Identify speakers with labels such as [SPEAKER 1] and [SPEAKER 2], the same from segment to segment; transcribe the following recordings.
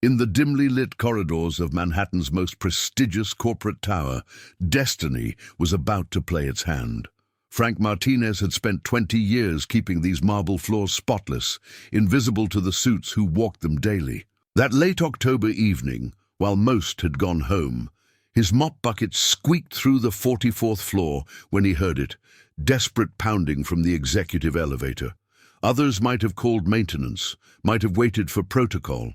[SPEAKER 1] In the dimly lit corridors of Manhattan's most prestigious corporate tower, destiny was about to play its hand. Frank Martinez had spent 20 years keeping these marble floors spotless, invisible to the suits who walked them daily. That late October evening, while most had gone home, his mop bucket squeaked through the 44th floor when he heard it, desperate pounding from the executive elevator. Others might have called maintenance, might have waited for protocol.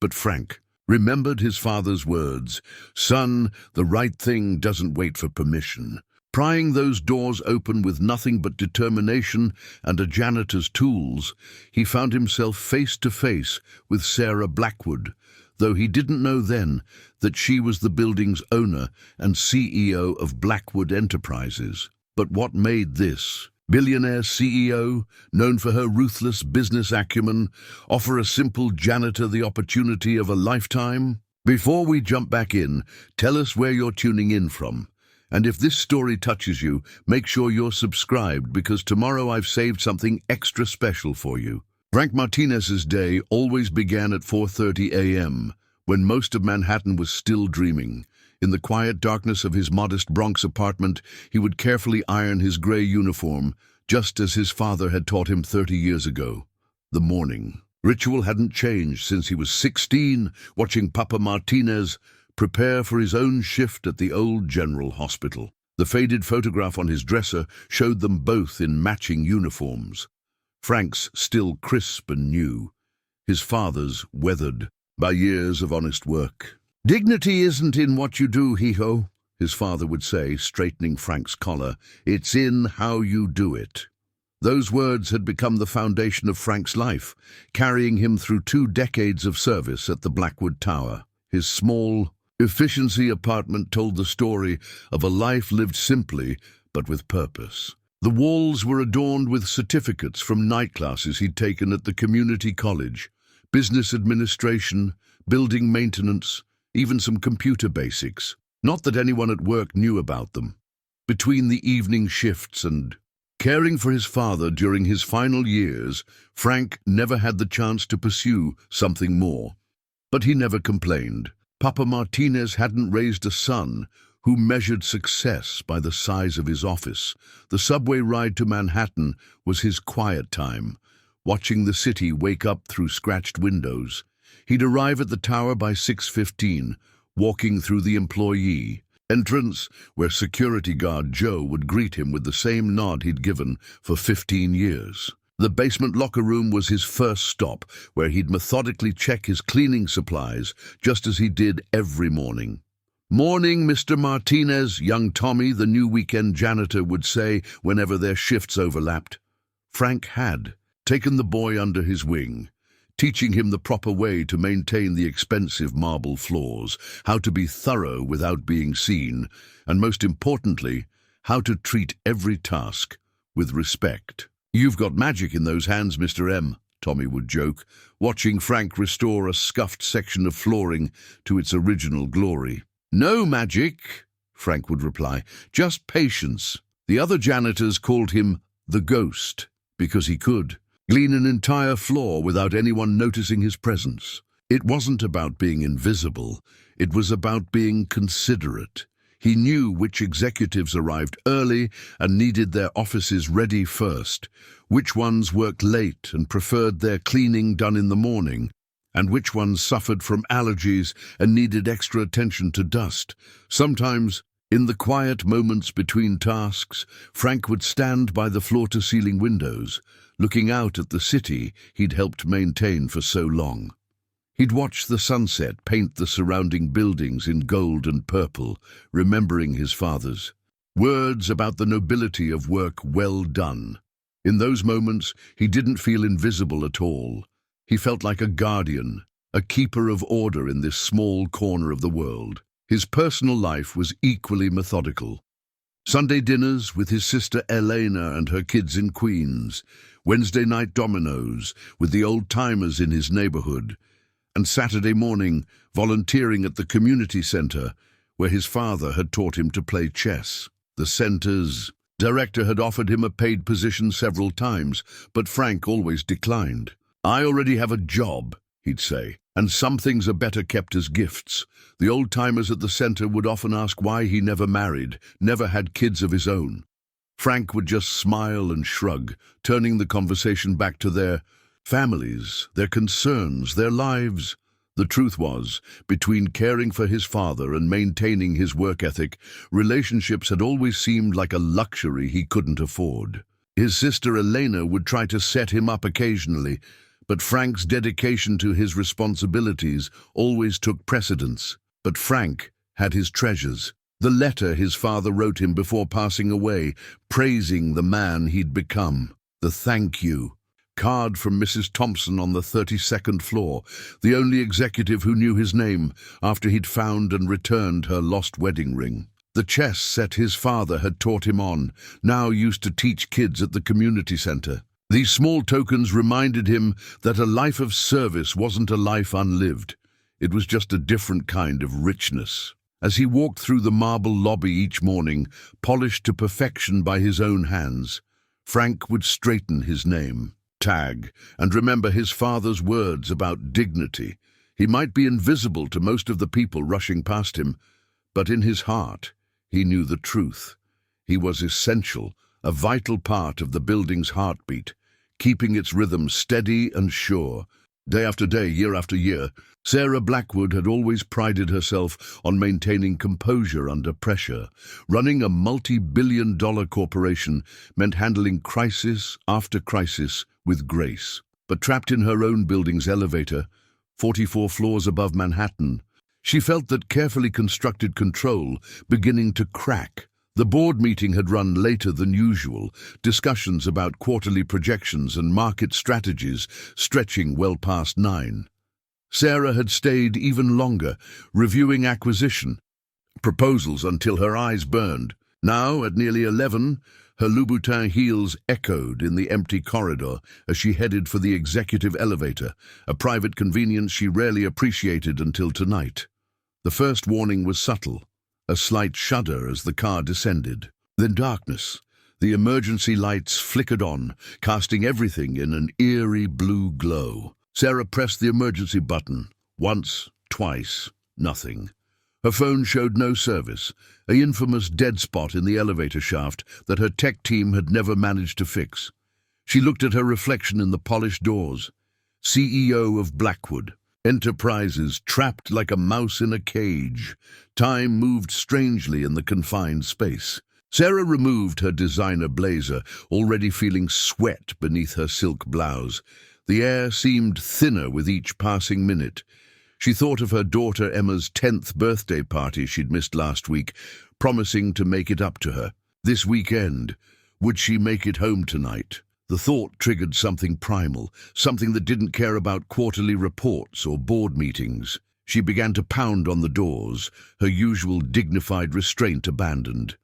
[SPEAKER 1] But Frank remembered his father's words, "Son, the right thing doesn't wait for permission." Prying those doors open with nothing but determination and a janitor's tools, he found himself face to face with Sarah Blackwood, though he didn't know then that she was the building's owner and CEO of Blackwood Enterprises. But what made this billionaire CEO, known for her ruthless business acumen, offer a simple janitor the opportunity of a lifetime? Before we jump back in, tell us where you're tuning in from. And if this story touches you, make sure you're subscribed, because tomorrow I've saved something extra special for you. Frank Martinez's day always began at 4:30 a.m., when most of Manhattan was still dreaming. In the quiet darkness of his modest Bronx apartment, he would carefully iron his gray uniform, just as his father had taught him 30 years ago. The morning ritual hadn't changed since he was 16, watching Papa Martinez prepare for his own shift at the old General Hospital. The faded photograph on his dresser showed them both in matching uniforms. Frank's still crisp and new, his father's weathered by years of honest work. "Dignity isn't in what you do, hee-ho," his father would say, straightening Frank's collar. "It's in how you do it." Those words had become the foundation of Frank's life, carrying him through 2 decades of service at the Blackwood Tower. His small, efficiency apartment told the story of a life lived simply, but with purpose. The walls were adorned with certificates from night classes he'd taken at the community college, business administration, building maintenance, even some computer basics. Not that anyone at work knew about them. Between the evening shifts and caring for his father during his final years, Frank never had the chance to pursue something more. But he never complained. Papa Martinez hadn't raised a son who measured success by the size of his office. The subway ride to Manhattan was his quiet time, watching the city wake up through scratched windows. He'd arrive at the tower by 6:15, walking through the employee entrance, where security guard Joe would greet him with the same nod he'd given for 15 years. The basement locker room was his first stop, where he'd methodically check his cleaning supplies, just as he did every morning. "Morning, Mr. Martinez," young Tommy, the new weekend janitor, would say whenever their shifts overlapped. Frank had taken the boy under his wing, teaching him the proper way to maintain the expensive marble floors, how to be thorough without being seen, and most importantly, how to treat every task with respect. "You've got magic in those hands, Mr. M," Tommy would joke, watching Frank restore a scuffed section of flooring to its original glory. "No magic," Frank would reply, "just patience." The other janitors called him the Ghost, because he could clean an entire floor without anyone noticing his presence. It wasn't about being invisible, it was about being considerate. He knew which executives arrived early and needed their offices ready first, which ones worked late and preferred their cleaning done in the morning, and which ones suffered from allergies and needed extra attention to dust. Sometimes, in the quiet moments between tasks, Frank would stand by the floor-to-ceiling windows, looking out at the city he'd helped maintain for so long. He'd watch the sunset paint the surrounding buildings in gold and purple, remembering his father's words about the nobility of work well done. In those moments, he didn't feel invisible at all. He felt like a guardian, a keeper of order in this small corner of the world. His personal life was equally methodical. Sunday dinners with his sister Elena and her kids in Queens, Wednesday night dominoes with the old-timers in his neighborhood, and Saturday morning volunteering at the community center where his father had taught him to play chess. The center's director had offered him a paid position several times, but Frank always declined. "I already have a job," he'd say. And some things are better kept as gifts. The old-timers at the center would often ask why he never married, never had kids of his own. Frank would just smile and shrug, turning the conversation back to their families, their concerns, their lives. The truth was, between caring for his father and maintaining his work ethic, relationships had always seemed like a luxury he couldn't afford. His sister Elena would try to set him up occasionally, but Frank's dedication to his responsibilities always took precedence. But Frank had his treasures. The letter his father wrote him before passing away, praising the man he'd become. The thank you card from Mrs. Thompson on the 32nd floor, the only executive who knew his name after he'd found and returned her lost wedding ring. The chess set his father had taught him on, now used to teach kids at the community center. These small tokens reminded him that a life of service wasn't a life unlived. It was just a different kind of richness. As he walked through the marble lobby each morning, polished to perfection by his own hands, Frank would straighten his name tag and remember his father's words about dignity. He might be invisible to most of the people rushing past him, but in his heart, he knew the truth. He was essential, a vital part of the building's heartbeat, keeping its rhythm steady and sure. Day after day, year after year, Sarah Blackwood had always prided herself on maintaining composure under pressure. Running a multi-billion-dollar corporation meant handling crisis after crisis with grace. But trapped in her own building's elevator, 44 floors above Manhattan, she felt that carefully constructed control beginning to crack. The board meeting had run later than usual, discussions about quarterly projections and market strategies stretching well past 9. Sarah had stayed even longer, reviewing acquisition proposals until her eyes burned. Now, at nearly 11, her Louboutin heels echoed in the empty corridor as she headed for the executive elevator, a private convenience she rarely appreciated until tonight. The first warning was subtle, a slight shudder as the car descended. Then darkness. The emergency lights flickered on, casting everything in an eerie blue glow. Sarah pressed the emergency button. Once, twice, nothing. Her phone showed no service, an infamous dead spot in the elevator shaft that her tech team had never managed to fix. She looked at her reflection in the polished doors. CEO of Blackwood Enterprises, trapped like a mouse in a cage. Time moved strangely in the confined space. Sarah removed her designer blazer, already feeling sweat beneath her silk blouse. The air seemed thinner with each passing minute. She thought of her daughter Emma's 10th birthday party she'd missed last week, promising to make it up to her. This weekend, would she make it home tonight? The thought triggered something primal, something that didn't care about quarterly reports or board meetings. She began to pound on the doors, her usual dignified restraint abandoned.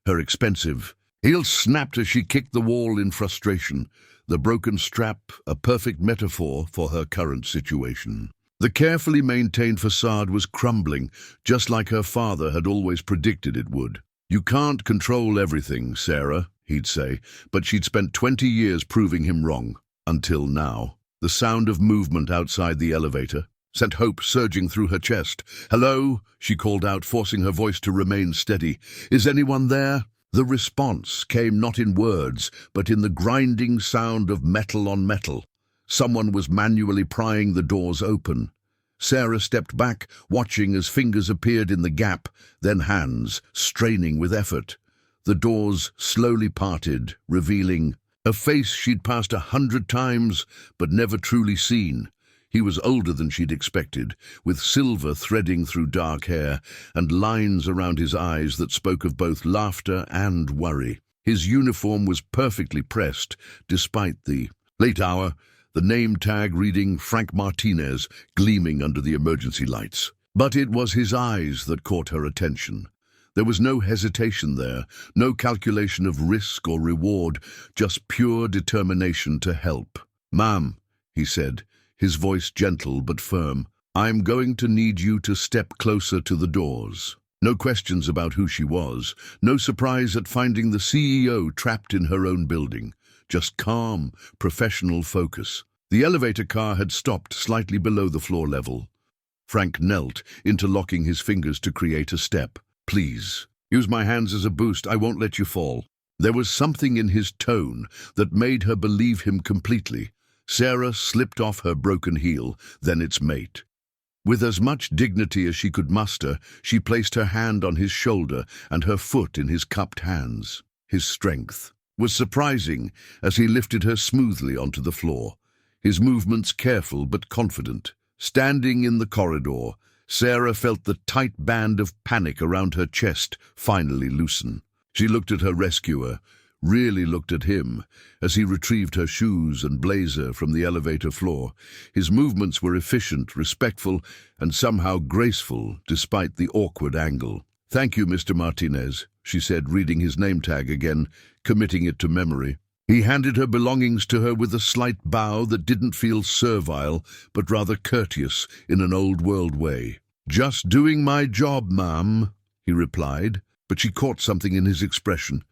[SPEAKER 1] Her expensive heel snapped as she kicked the wall in frustration, the broken strap a perfect metaphor for her current situation. The carefully maintained facade was crumbling, just like her father had always predicted it would. "You can't control everything, Sarah," he'd say, but she'd spent 20 years proving him wrong. Until now. The sound of movement outside the elevator sent hope surging through her chest. "Hello?" she called out, forcing her voice to remain steady. "Is anyone there?" The response came not in words, but in the grinding sound of metal on metal. Someone was manually prying the doors open. Sarah stepped back, watching as fingers appeared in the gap, then hands, straining with effort. The doors slowly parted, revealing a face she'd passed 100 times, but never truly seen. He was older than she'd expected, with silver threading through dark hair and lines around his eyes that spoke of both laughter and worry. His uniform was perfectly pressed, despite the late hour, the name tag reading Frank Martinez gleaming under the emergency lights. But it was his eyes that caught her attention. There was no hesitation there, no calculation of risk or reward, just pure determination to help. "Ma'am," he said, his voice gentle but firm, "I'm going to need you to step closer to the doors." No questions about who she was, no surprise at finding the CEO trapped in her own building. Just calm, professional focus. The elevator car had stopped slightly below the floor level. Frank knelt, interlocking his fingers to create a step. "Please, use my hands as a boost. I won't let you fall." There was something in his tone that made her believe him completely. Sarah slipped off her broken heel, then its mate. With as much dignity as she could muster, she placed her hand on his shoulder and her foot in his cupped hands. His strength was surprising as he lifted her smoothly onto the floor, his movements careful but confident. Standing in the corridor, Sarah felt the tight band of panic around her chest finally loosen. She looked at her rescuer, really looked at him, as he retrieved her shoes and blazer from the elevator floor. His movements were efficient, respectful, and somehow graceful, despite the awkward angle. "Thank you, Mr. Martinez," she said, reading his name tag again, committing it to memory. He handed her belongings to her with a slight bow that didn't feel servile, but rather courteous in an old-world way. "Just doing my job, ma'am," he replied, but she caught something in his expression.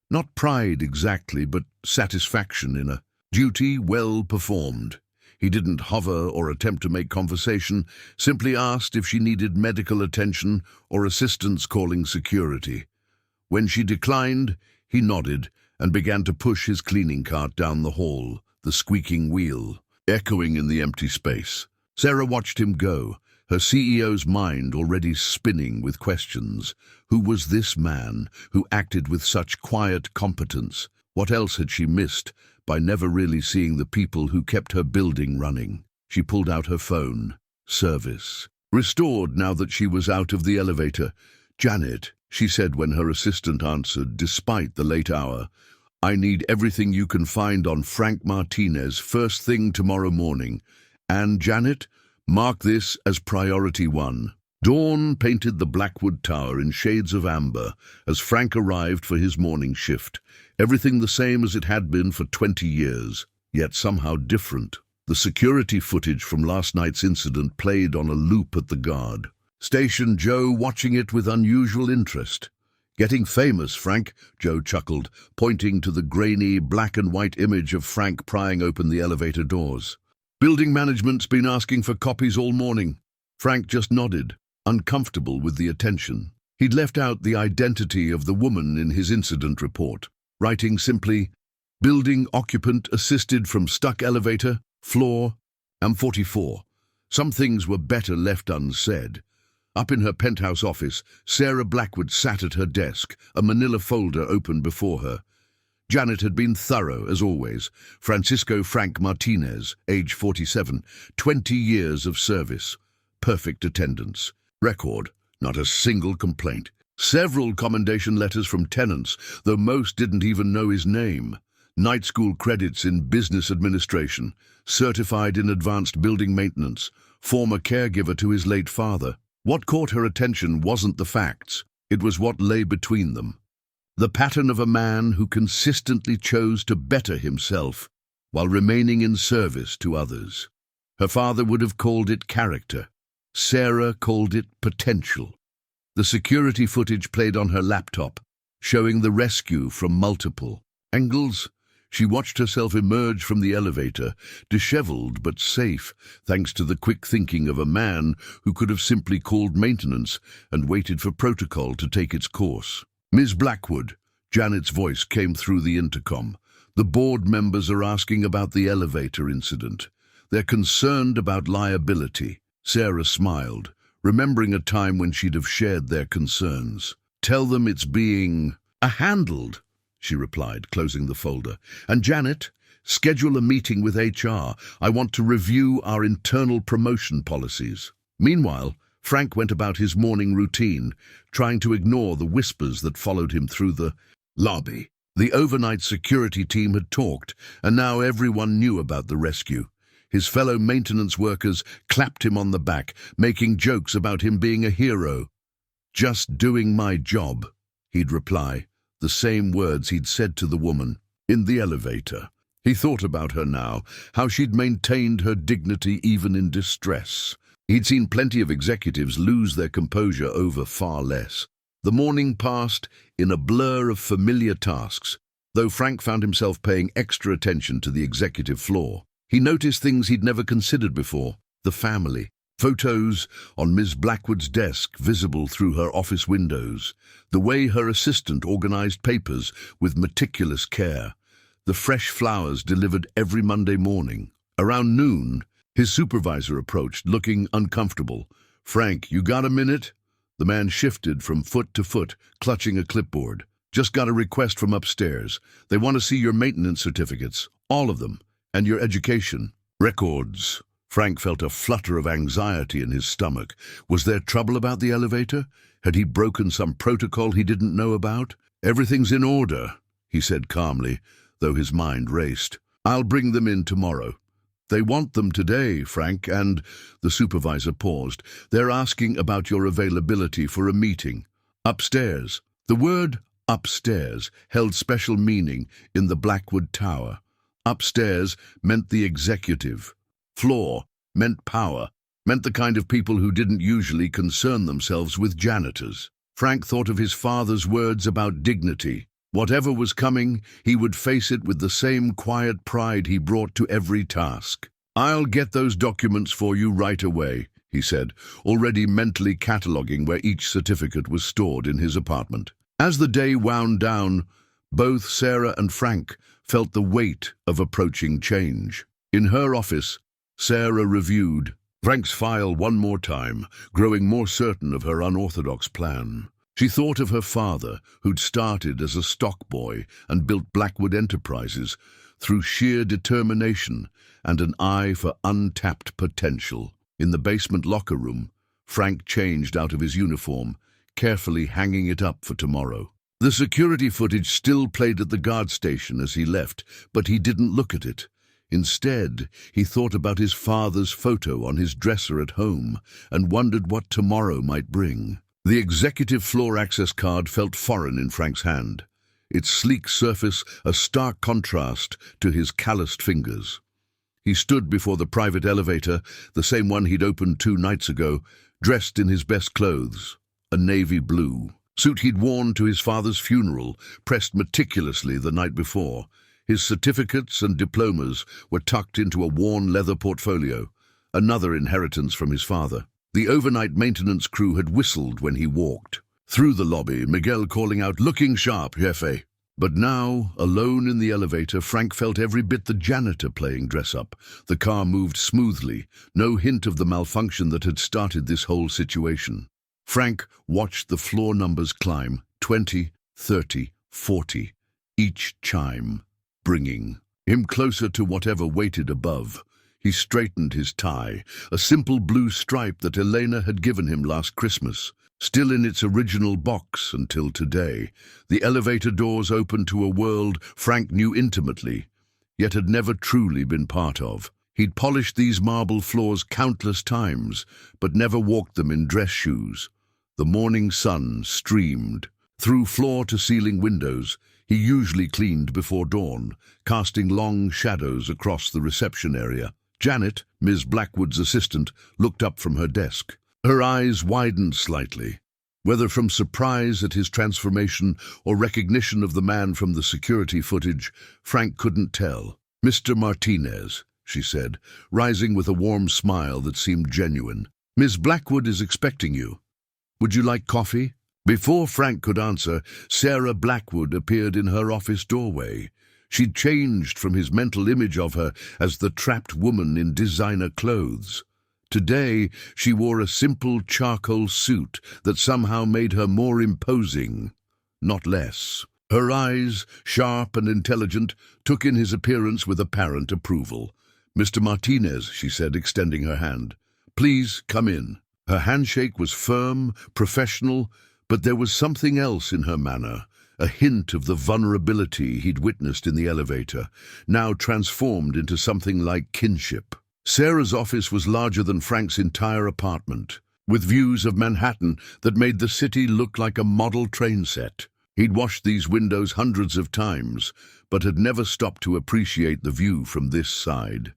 [SPEAKER 1] Not pride exactly, but satisfaction in a duty well performed. He didn't hover or attempt to make conversation, simply asked if she needed medical attention or assistance calling security. When she declined, he nodded and began to push his cleaning cart down the hall, the squeaking wheel echoing in the empty space. Sarah watched him go, her CEO's mind already spinning with questions. Who was this man who acted with such quiet competence? What else had she missed by never really seeing the people who kept her building running? She pulled out her phone. Service restored now that she was out of the elevator. "Janet," she said when her assistant answered, despite the late hour, "I need everything you can find on Frank Martinez first thing tomorrow morning. And, Janet, mark this as priority 1. Dawn painted the Blackwood Tower in shades of amber as Frank arrived for his morning shift. Everything the same as it had been for 20 years, yet somehow different. The security footage from last night's incident played on a loop at the guard. Station Joe watching it with unusual interest. "Getting famous, Frank," Joe chuckled, pointing to the grainy black and white image of Frank prying open the elevator doors. "Building management's been asking for copies all morning." Frank just nodded, uncomfortable with the attention. He'd left out the identity of the woman in his incident report, writing simply, "Building occupant assisted from stuck elevator, floor, M44. Some things were better left unsaid. Up in her penthouse office, Sarah Blackwood sat at her desk, a manila folder open before her. Janet had been thorough, as always. Francisco Frank Martinez, age 47, 20 years of service. Perfect attendance. Record, not a single complaint. Several commendation letters from tenants, though most didn't even know his name. Night school credits in business administration, certified in advanced building maintenance, former caregiver to his late father. What caught her attention wasn't the facts, it was what lay between them. The pattern of a man who consistently chose to better himself while remaining in service to others. Her father would have called it character. Sarah called it potential. The security footage played on her laptop, showing the rescue from multiple angles. She watched herself emerge from the elevator, disheveled but safe, thanks to the quick thinking of a man who could have simply called maintenance and waited for protocol to take its course. "Ms. Blackwood," Janet's voice came through the intercom. "The board members are asking about the elevator incident. They're concerned about liability." Sarah smiled, remembering a time when she'd have shared their concerns. "Tell them it's being handled," she replied, closing the folder. "And Janet, schedule a meeting with HR. I want to review our internal promotion policies." Meanwhile, Frank went about his morning routine, trying to ignore the whispers that followed him through the lobby. The overnight security team had talked, and now everyone knew about the rescue. His fellow maintenance workers clapped him on the back, making jokes about him being a hero. "Just doing my job," he'd reply, the same words he'd said to the woman in the elevator. He thought about her now, how she'd maintained her dignity even in distress. He'd seen plenty of executives lose their composure over far less. The morning passed in a blur of familiar tasks, though Frank found himself paying extra attention to the executive floor. He noticed things he'd never considered before. The family. Photos on Ms. Blackwood's desk visible through her office windows. The way her assistant organized papers with meticulous care. The fresh flowers delivered every Monday morning. Around noon, his supervisor approached, looking uncomfortable. "Frank, you got a minute?" The man shifted from foot to foot, clutching a clipboard. "Just got a request from upstairs. They want to see your maintenance certificates, all of them, and your education records." Frank felt a flutter of anxiety in his stomach. Was there trouble about the elevator? Had he broken some protocol he didn't know about? "Everything's in order," he said calmly, though his mind raced. "I'll bring them in tomorrow." "They want them today, Frank, and—" The supervisor paused. "They're asking about your availability for a meeting. Upstairs." The word upstairs held special meaning in the Blackwood Tower. Upstairs meant the executive. Floor meant power, meant the kind of people who didn't usually concern themselves with janitors. Frank thought of his father's words about dignity. Whatever was coming, he would face it with the same quiet pride he brought to every task. "I'll get those documents for you right away," he said, already mentally cataloguing where each certificate was stored in his apartment. As the day wound down, both Sarah and Frank felt the weight of approaching change. In her office, Sarah reviewed Frank's file one more time, growing more certain of her unorthodox plan. She thought of her father, who'd started as a stock boy and built Blackwood Enterprises through sheer determination and an eye for untapped potential. In the basement locker room, Frank changed out of his uniform, carefully hanging it up for tomorrow. The security footage still played at the guard station as he left, but he didn't look at it. Instead, he thought about his father's photo on his dresser at home and wondered what tomorrow might bring. The executive floor access card felt foreign in Frank's hand, its sleek surface a stark contrast to his calloused fingers. He stood before the private elevator, the same one he'd opened 2 nights ago, dressed in his best clothes, a navy blue suit he'd worn to his father's funeral, pressed meticulously the night before. His certificates and diplomas were tucked into a worn leather portfolio, another inheritance from his father. The overnight maintenance crew had whistled when he walked through the lobby, Miguel calling out, "Looking sharp, jefe." But now, alone in the elevator, Frank felt every bit the janitor playing dress-up. The car moved smoothly, no hint of the malfunction that had started this whole situation. Frank watched the floor numbers climb, 20, 30, 40, each chime bringing him closer to whatever waited above. He straightened his tie, a simple blue stripe that Elena had given him last Christmas, still in its original box until today. The elevator doors opened to a world Frank knew intimately, yet had never truly been part of. He'd polished these marble floors countless times, but never walked them in dress shoes. The morning sun streamed through floor-to-ceiling windows. He usually cleaned before dawn, casting long shadows across the reception area. Janet, Ms. Blackwood's assistant, looked up from her desk. Her eyes widened slightly, whether from surprise at his transformation or recognition of the man from the security footage, Frank couldn't tell. "Mr. Martinez," she said, rising with a warm smile that seemed genuine. "Ms. Blackwood is expecting you. Would you like coffee?" Before Frank could answer, Sarah Blackwood appeared in her office doorway. She'd changed from his mental image of her as the trapped woman in designer clothes. Today, she wore a simple charcoal suit that somehow made her more imposing, not less. Her eyes, sharp and intelligent, took in his appearance with apparent approval. "Mr. Martinez," she said, extending her hand. "Please come in." Her handshake was firm, professional, but there was something else in her manner, a hint of the vulnerability he'd witnessed in the elevator, now transformed into something like kinship. Sarah's office was larger than Frank's entire apartment, with views of Manhattan that made the city look like a model train set. He'd washed these windows hundreds of times, but had never stopped to appreciate the view from this side.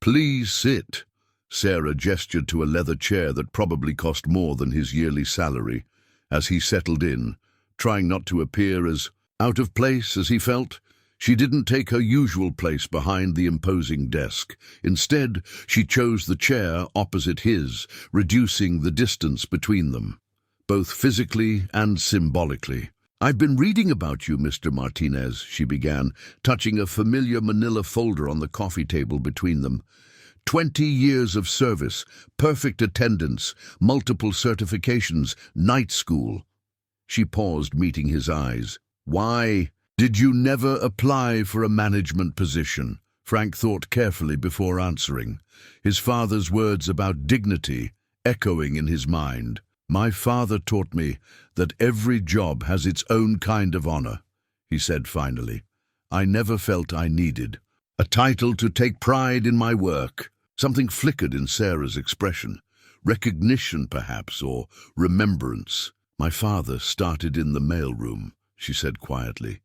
[SPEAKER 1] "Please sit." Sarah gestured to a leather chair that probably cost more than his yearly salary. As he settled in, trying not to appear as out of place as he felt, She didn't take her usual place behind the imposing desk. Instead, she chose the chair opposite his, reducing the distance between them, both physically and symbolically. "I've been reading about you, Mr. Martinez," she began, touching a familiar manila folder on the coffee table between them. 20 years of service, perfect attendance, multiple certifications, night school." She paused, meeting his eyes. "Why did you never apply for a management position?" Frank thought carefully before answering, his father's words about dignity echoing in his mind. "My father taught me that every job has its own kind of honor," he said finally. "I never felt I needed a title to take pride in my work." Something flickered in Sarah's expression. Recognition, perhaps, or remembrance. "My father started in the mailroom," she said quietly.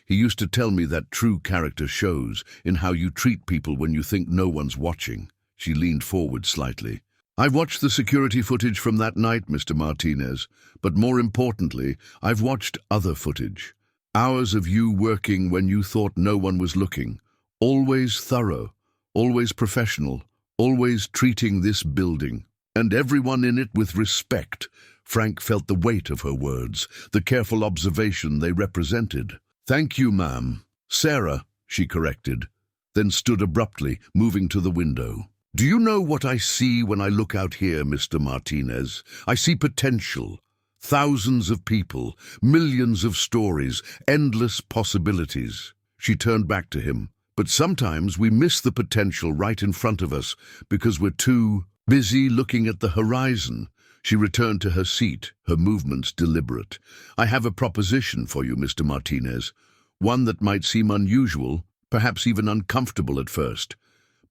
[SPEAKER 1] "He used to tell me that true character shows in how you treat people when you think no one's watching." She leaned forward slightly. "I've watched the security footage from that night, Mr. Martinez, but more importantly, I've watched other footage. Hours of you working when you thought no one was looking. Always thorough, always professional, always treating this building and everyone in it with respect." Frank felt the weight of her words, the careful observation they represented. "Thank you, ma'am." "Sarah," she corrected, then stood abruptly, moving to the window. "Do you know what I see when I look out here, Mr. Martinez? I see potential. Thousands of people, millions of stories, endless possibilities." She turned back to him. "But sometimes we miss the potential right in front of us because we're too busy looking at the horizon." She returned to her seat, her movements deliberate. "I have a proposition for you, Mr. Martinez. One that might seem unusual, perhaps even uncomfortable at first.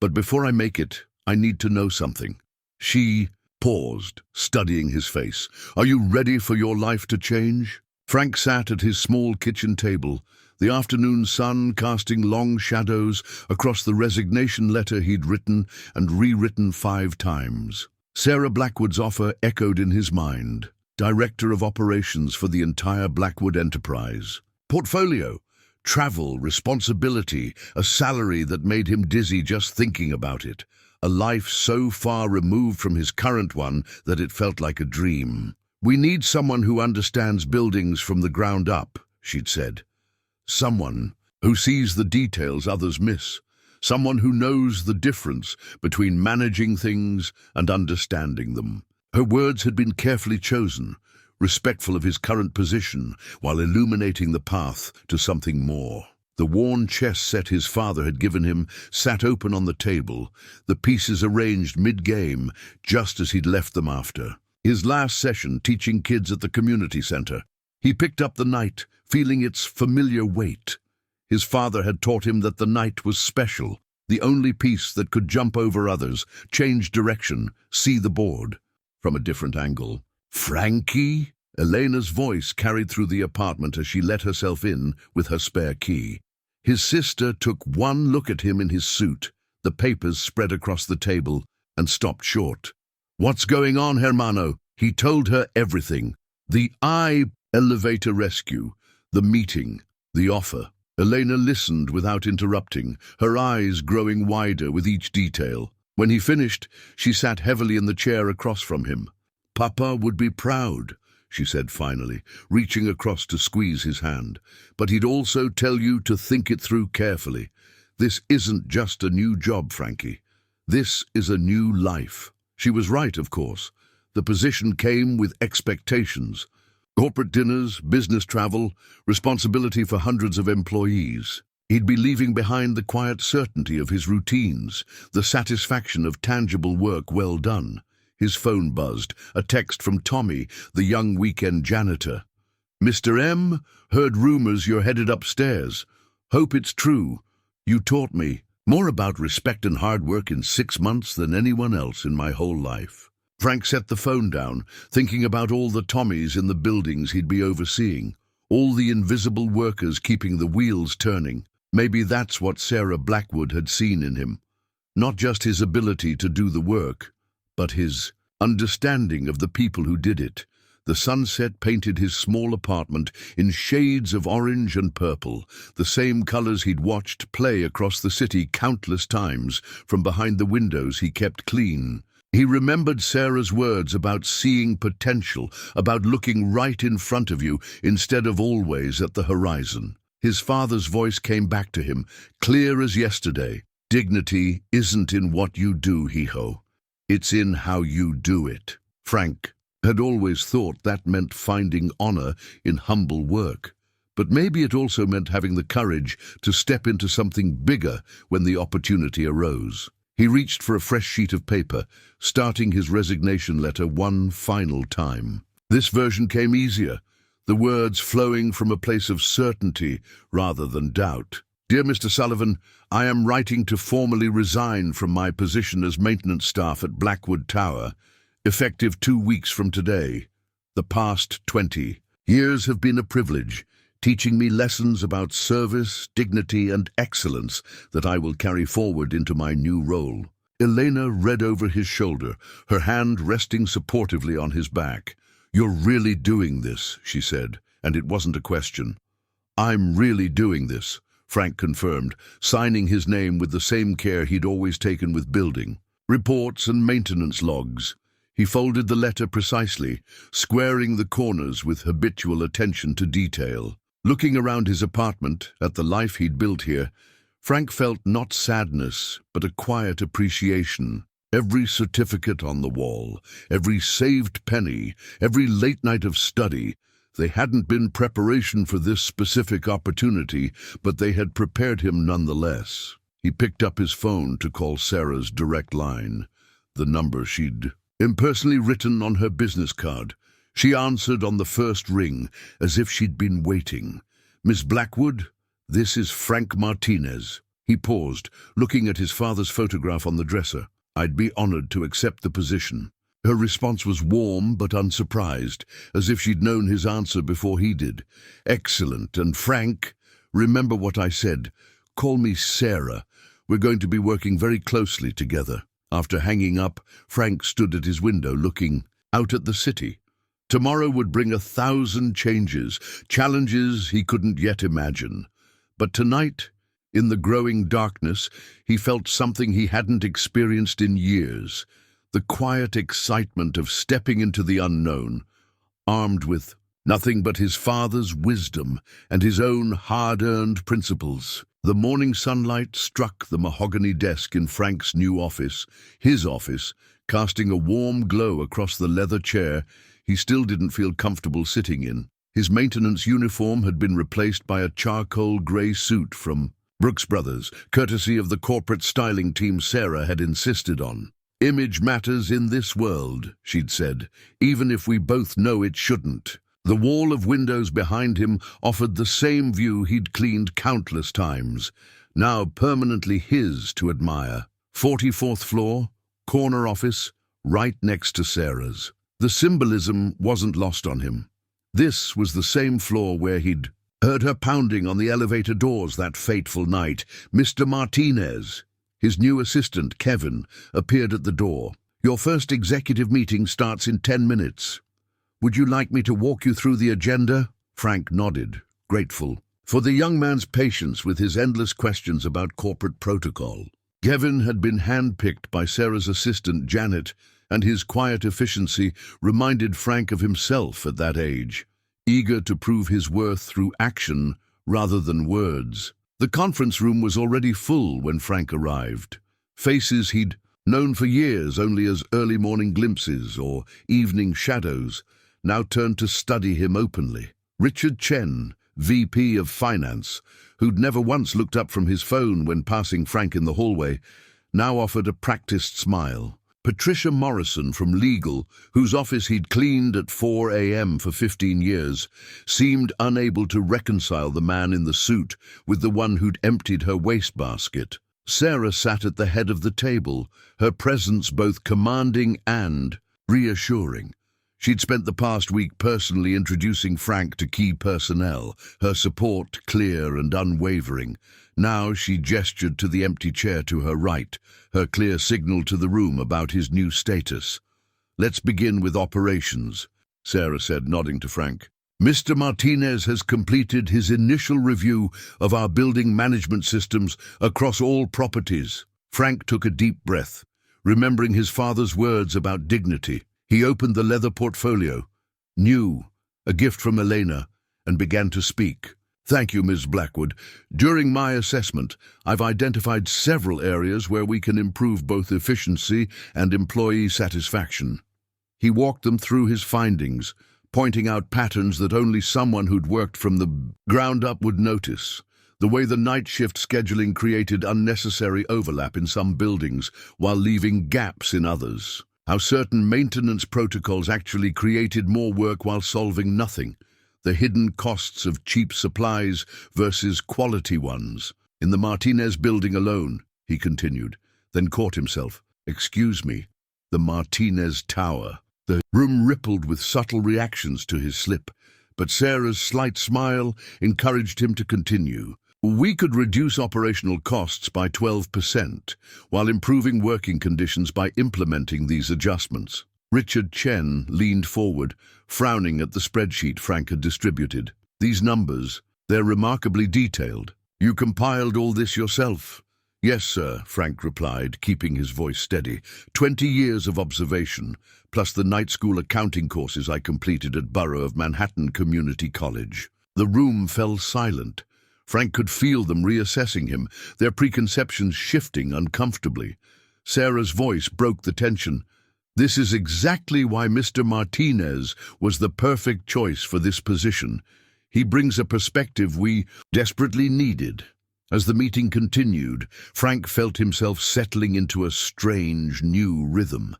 [SPEAKER 1] But before I make it, I need to know something." She paused, studying his face. "Are you ready for your life to change?" Frank sat at his small kitchen table, the afternoon sun casting long shadows across the resignation letter he'd written and rewritten 5 times. Sarah Blackwood's offer echoed in his mind. Director of Operations for the entire Blackwood Enterprise. Portfolio, travel, responsibility, a salary that made him dizzy just thinking about it. A life so far removed from his current one that it felt like a dream. "We need someone who understands buildings from the ground up," she'd said. "Someone who sees the details others miss. Someone who knows the difference between managing things and understanding them." Her words had been carefully chosen, respectful of his current position, while illuminating the path to something more. The worn chess set his father had given him sat open on the table, the pieces arranged mid-game, just as he'd left them after. His last session teaching kids at the community center. He picked up the knight, feeling its familiar weight. His father had taught him that the knight was special, the only piece that could jump over others, change direction, see the board from a different angle. "Frankie?" Elena's voice carried through the apartment as she let herself in with her spare key. His sister took one look at him in his suit, the papers spread across the table, and stopped short. "What's going on, hermano?" He told her everything. The elevator rescue, the meeting, the offer. Elena listened without interrupting, her eyes growing wider with each detail. When he finished, she sat heavily in the chair across from him. "Papa would be proud," she said finally, reaching across to squeeze his hand. "But he'd also tell you to think it through carefully. This isn't just a new job, Frankie. This is a new life." She was right, of course. The position came with expectations. Corporate dinners, business travel, responsibility for hundreds of employees. He'd be leaving behind the quiet certainty of his routines, the satisfaction of tangible work well done. His phone buzzed, a text from Tommy, the young weekend janitor. "Mr. M, heard rumors you're headed upstairs. Hope it's true. You taught me more about respect and hard work in 6 months than anyone else in my whole life." Frank set the phone down, thinking about all the Tommies in the buildings he'd be overseeing, all the invisible workers keeping the wheels turning. Maybe that's what Sarah Blackwood had seen in him. Not just his ability to do the work, but his understanding of the people who did it, The sunset painted his small apartment in shades of orange and purple, the same colors he'd watched play across the city countless times from behind the windows he kept clean. He remembered Sarah's words about seeing potential, about looking right in front of you instead of always at the horizon. His father's voice came back to him, clear as yesterday. Dignity isn't in what you do, hee-ho. It's in how you do it. Frank had always thought that meant finding honor in humble work. But maybe it also meant having the courage to step into something bigger when the opportunity arose. He reached for a fresh sheet of paper, starting his resignation letter one final time. This version came easier, the words flowing from a place of certainty rather than doubt. Dear Mr. Sullivan, I am writing to formally resign from my position as maintenance staff at Blackwood Tower, effective 2 weeks from today. The past 20 years have been a privilege, teaching me lessons about service, dignity, and excellence that I will carry forward into my new role. Elena read over his shoulder, her hand resting supportively on his back. You're really doing this, she said, and it wasn't a question. I'm really doing this, Frank confirmed, signing his name with the same care he'd always taken with building. Reports and maintenance logs. He folded the letter precisely, squaring the corners with habitual attention to detail. Looking around his apartment, at the life he'd built here, Frank felt not sadness, but a quiet appreciation. Every certificate on the wall, every saved penny, every late night of study, they hadn't been preparation for this specific opportunity, but they had prepared him nonetheless. He picked up his phone to call Sarah's direct line, the number she'd impersonally written on her business card. She answered on the first ring, as if she'd been waiting. Miss Blackwood, this is Frank Martinez. He paused, looking at his father's photograph on the dresser. I'd be honored to accept the position. Her response was warm but unsurprised, as if she'd known his answer before he did. Excellent. And Frank, remember what I said. Call me Sarah. We're going to be working very closely together. After hanging up, Frank stood at his window looking out at the city. Tomorrow would bring 1,000 changes, challenges he couldn't yet imagine. But tonight, in the growing darkness, he felt something he hadn't experienced in years. The quiet excitement of stepping into the unknown, armed with nothing but his father's wisdom and his own hard-earned principles. The morning sunlight struck the mahogany desk in Frank's new office, his office, casting a warm glow across the leather chair he still didn't feel comfortable sitting in. His maintenance uniform had been replaced by a charcoal grey suit from Brooks Brothers, courtesy of the corporate styling team Sarah had insisted on. Image matters in this world, she'd said, even if we both know it shouldn't. The wall of windows behind him offered the same view he'd cleaned countless times, now permanently his to admire. 44th floor, corner office, right next to Sarah's. The symbolism wasn't lost on him. This was the same floor where he'd heard her pounding on the elevator doors that fateful night. Mr. Martinez, his new assistant, Kevin, appeared at the door. Your first executive meeting starts in 10 minutes. Would you like me to walk you through the agenda? Frank nodded, grateful for the young man's patience with his endless questions about corporate protocol. Kevin had been handpicked by Sarah's assistant, Janet, and his quiet efficiency reminded Frank of himself at that age, eager to prove his worth through action rather than words. The conference room was already full when Frank arrived. Faces he'd known for years only as early morning glimpses or evening shadows, now turned to study him openly. Richard Chen, VP of Finance, who'd never once looked up from his phone when passing Frank in the hallway, now offered a practiced smile. Patricia Morrison from Legal, whose office he'd cleaned at 4 a.m. for 15 years, seemed unable to reconcile the man in the suit with the one who'd emptied her wastebasket. Sarah sat at the head of the table, her presence both commanding and reassuring. She'd spent the past week personally introducing Frank to key personnel, her support clear and unwavering. Now she gestured to the empty chair to her right, her clear signal to the room about his new status. Let's begin with operations. Sarah said, nodding to Frank. Mr. Martinez has completed his initial review of our building management systems across all properties. Frank took a deep breath, remembering his father's words about dignity. He opened the leather portfolio, new, a gift from Elena, and began to speak. Thank you, Ms. Blackwood. During my assessment, I've identified several areas where we can improve both efficiency and employee satisfaction. He walked them through his findings, pointing out patterns that only someone who'd worked from the ground up would notice. The way the night shift scheduling created unnecessary overlap in some buildings while leaving gaps in others. How certain maintenance protocols actually created more work while solving nothing. The hidden costs of cheap supplies versus quality ones. In the Martinez building alone, he continued, then caught himself. Excuse me, the Martinez Tower. The room rippled with subtle reactions to his slip, but Sarah's slight smile encouraged him to continue. We could reduce operational costs by 12%, while improving working conditions by implementing these adjustments. Richard Chen leaned forward, frowning at the spreadsheet Frank had distributed. These numbers, they're remarkably detailed. You compiled all this yourself? Yes, sir, Frank replied, keeping his voice steady. 20 years of observation, plus the night school accounting courses I completed at Borough of Manhattan Community College. The room fell silent. Frank could feel them reassessing him, their preconceptions shifting uncomfortably. Sarah's voice broke the tension. This is exactly why Mr. Martinez was the perfect choice for this position. He brings a perspective we desperately needed. As the meeting continued, Frank felt himself settling into a strange, new rhythm.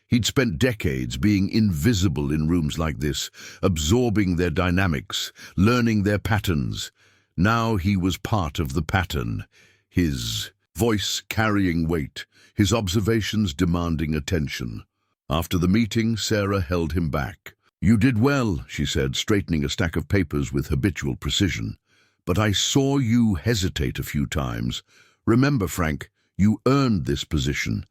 [SPEAKER 1] He'd spent decades being invisible in rooms like this, absorbing their dynamics, learning their patterns. Now he was part of the pattern, his voice carrying weight, his observations demanding attention. After the meeting, Sarah held him back. You did well, she said, straightening a stack of papers with habitual precision. But I saw you hesitate a few times. Remember, Frank, you earned this position.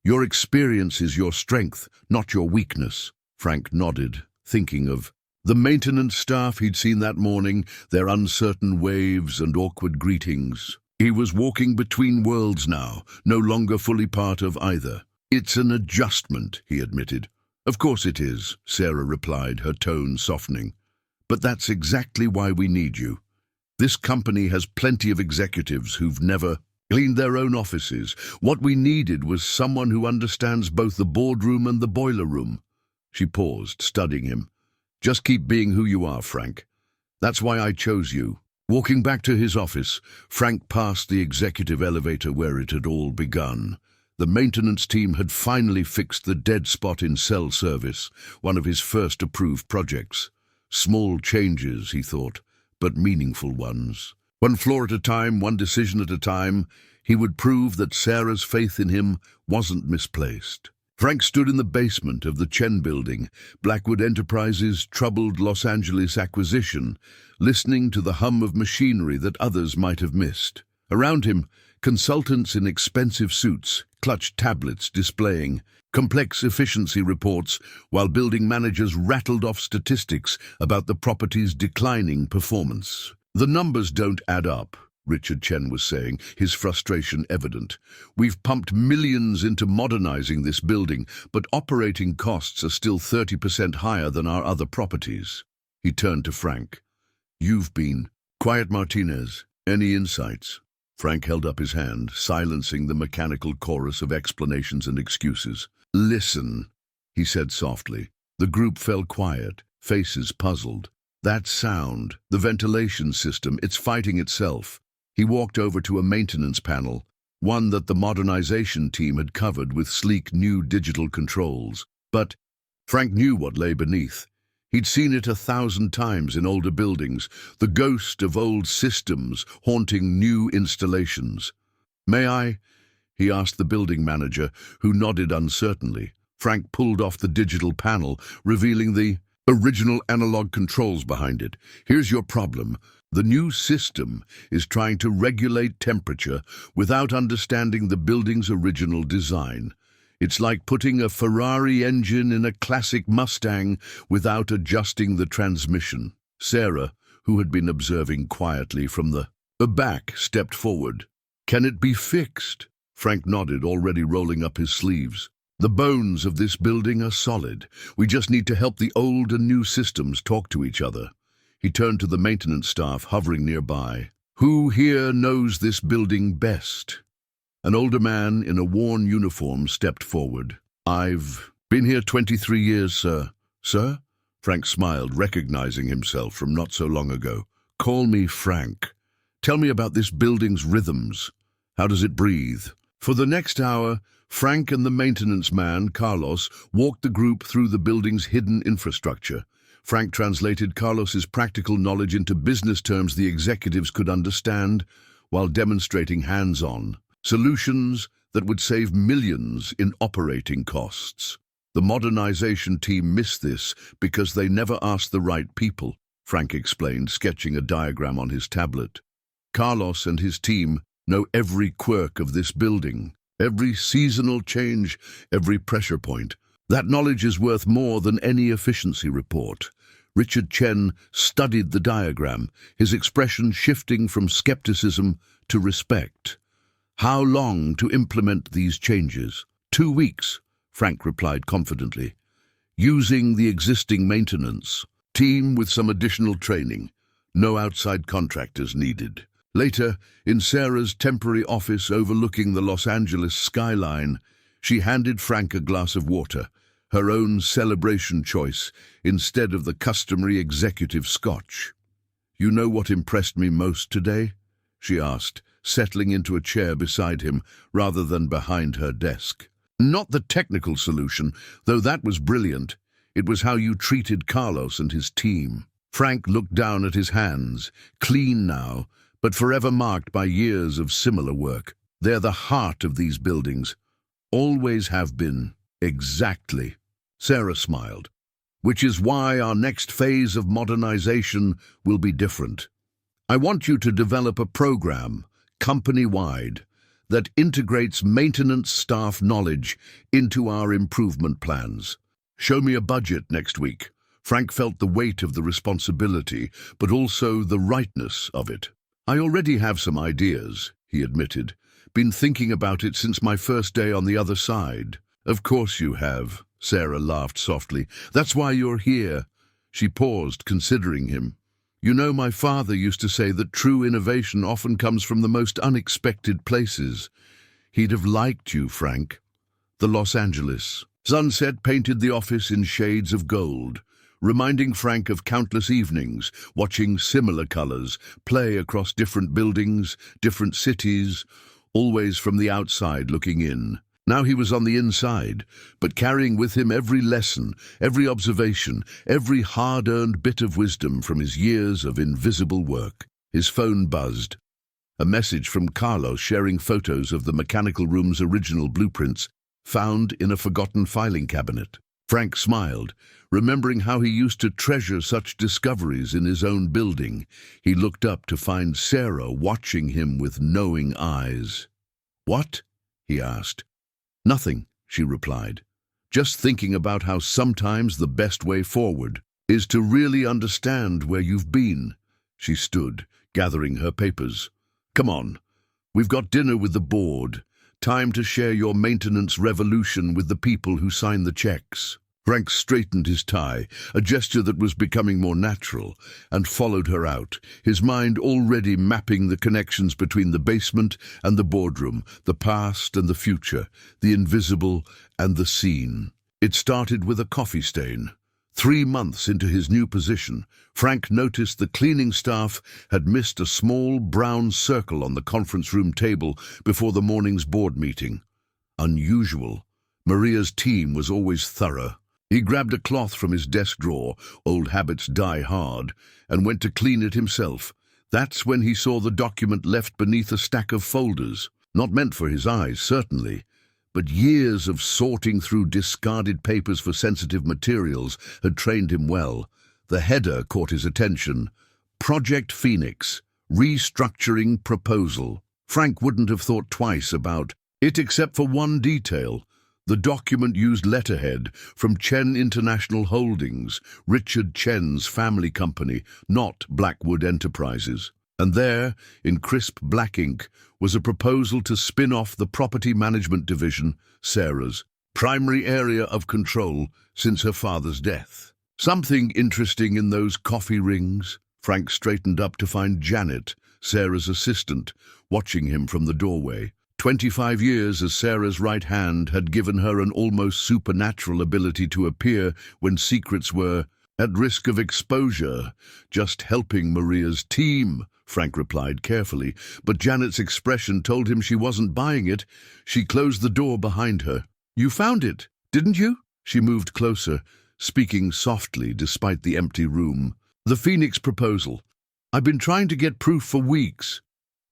[SPEAKER 1] Your experience is your strength, not your weakness. Frank nodded, thinking of the maintenance staff he'd seen that morning, their uncertain waves and awkward greetings. He was walking between worlds now, no longer fully part of either. It's an adjustment, he admitted. Of course it is, Sarah replied, her tone softening. But that's exactly why we need you. This company has plenty of executives who've never cleaned their own offices. What we needed was someone who understands both the boardroom and the boiler room. She paused, studying him. Just keep being who you are, Frank. That's why I chose you. Walking back to his office, Frank passed the executive elevator where it had all begun. The maintenance team had finally fixed the dead spot in cell service, one of his first approved projects. Small changes, he thought, but meaningful ones. One floor at a time, one decision at a time, he would prove that Sarah's faith in him wasn't misplaced. Frank stood in the basement of the Chen building, Blackwood Enterprises' troubled Los Angeles acquisition, listening to the hum of machinery that others might have missed. Around him, consultants in expensive suits clutched tablets displaying complex efficiency reports, while building managers rattled off statistics about the property's declining performance. The numbers don't add up, Richard Chen was saying, his frustration evident. We've pumped millions into modernizing this building, but operating costs are still 30% higher than our other properties. He turned to Frank. You've been quiet, Martinez. Any insights? Frank held up his hand, silencing the mechanical chorus of explanations and excuses. Listen, he said softly. The group fell quiet, faces puzzled. That sound, the ventilation system, it's fighting itself. He walked over to a maintenance panel, one that the modernization team had covered with sleek new digital controls. But Frank knew what lay beneath. He'd seen it 1,000 times in older buildings, the ghost of old systems haunting new installations. May I? He asked the building manager, who nodded uncertainly. Frank pulled off the digital panel, revealing the original analog controls behind it. Here's your problem. The new system is trying to regulate temperature without understanding the building's original design. It's like putting a Ferrari engine in a classic Mustang without adjusting the transmission. Sarah, who had been observing quietly from the back, stepped forward. Can it be fixed? Frank nodded, already rolling up his sleeves. The bones of this building are solid. We just need to help the old and new systems talk to each other. He turned to the maintenance staff hovering nearby. Who here knows this building best? An older man in a worn uniform stepped forward. I've been here 23 years, sir. Sir? Frank smiled, recognizing himself from not so long ago. Call me Frank. Tell me about this building's rhythms. How does it breathe? For the next hour, Frank and the maintenance man, Carlos, walked the group through the building's hidden infrastructure. Frank translated Carlos's practical knowledge into business terms the executives could understand, while demonstrating hands-on solutions that would save millions in operating costs. The modernization team missed this because they never asked the right people, Frank explained, sketching a diagram on his tablet. Carlos and his team know every quirk of this building, every seasonal change, every pressure point. That knowledge is worth more than any efficiency report. Richard Chen studied the diagram, his expression shifting from skepticism to respect. How long to implement these changes? 2 weeks, Frank replied confidently. Using the existing maintenance team with some additional training. No outside contractors needed. Later, in Sarah's temporary office overlooking the Los Angeles skyline, she handed Frank a glass of water, her own celebration choice, instead of the customary executive scotch. You know what impressed me most today? She asked, settling into a chair beside him rather than behind her desk. Not the technical solution, though that was brilliant. It was how you treated Carlos and his team. Frank looked down at his hands, clean now, but forever marked by years of similar work. They're the heart of these buildings. Always have been. Exactly. Sarah smiled. Which is why our next phase of modernization will be different. I want you to develop a program, company-wide, that integrates maintenance staff knowledge into our improvement plans. Show me a budget next week. Frank felt the weight of the responsibility, but also the rightness of it. I already have some ideas, he admitted. Been thinking about it since my first day on the other side. Of course you have, Sarah laughed softly. That's why you're here. She paused, considering him. You know, my father used to say that true innovation often comes from the most unexpected places. He'd have liked you, Frank. The Los Angeles sunset painted the office in shades of gold, reminding Frank of countless evenings, watching similar colors play across different buildings, different cities, always from the outside looking in. Now he was on the inside, but carrying with him every lesson, every observation, every hard-earned bit of wisdom from his years of invisible work. His phone buzzed. A message from Carlos sharing photos of the mechanical room's original blueprints, found in a forgotten filing cabinet. Frank smiled, remembering how he used to treasure such discoveries in his own building. He looked up to find Sarah watching him with knowing eyes. What? He asked. Nothing, she replied. Just thinking about how sometimes the best way forward is to really understand where you've been. She stood, gathering her papers. Come on, we've got dinner with the board. Time to share your maintenance revolution with the people who sign the checks. Frank straightened his tie, a gesture that was becoming more natural, and followed her out, his mind already mapping the connections between the basement and the boardroom, the past and the future, the invisible and the seen. It started with a coffee stain. 3 months into his new position, Frank noticed the cleaning staff had missed a small brown circle on the conference room table before the morning's board meeting. Unusual. Maria's team was always thorough. He grabbed a cloth from his desk drawer, old habits die hard, and went to clean it himself. That's when he saw the document left beneath a stack of folders. Not meant for his eyes, certainly, but years of sorting through discarded papers for sensitive materials had trained him well. The header caught his attention. Project Phoenix, Restructuring Proposal. Frank wouldn't have thought twice about it except for one detail. The document used letterhead from Chen International Holdings, Richard Chen's family company, not Blackwood Enterprises. And there, in crisp black ink, was a proposal to spin off the property management division, Sarah's primary area of control since her father's death. Something interesting in those coffee rings. Frank straightened up to find Janet, Sarah's assistant, watching him from the doorway. 25 years as Sarah's right hand had given her an almost supernatural ability to appear when secrets were at risk of exposure. Just helping Maria's team, Frank replied carefully, but Janet's expression told him she wasn't buying it. She closed the door behind her. "You found it, didn't you?" She moved closer, speaking softly despite the empty room. "The Phoenix proposal. I've been trying to get proof for weeks."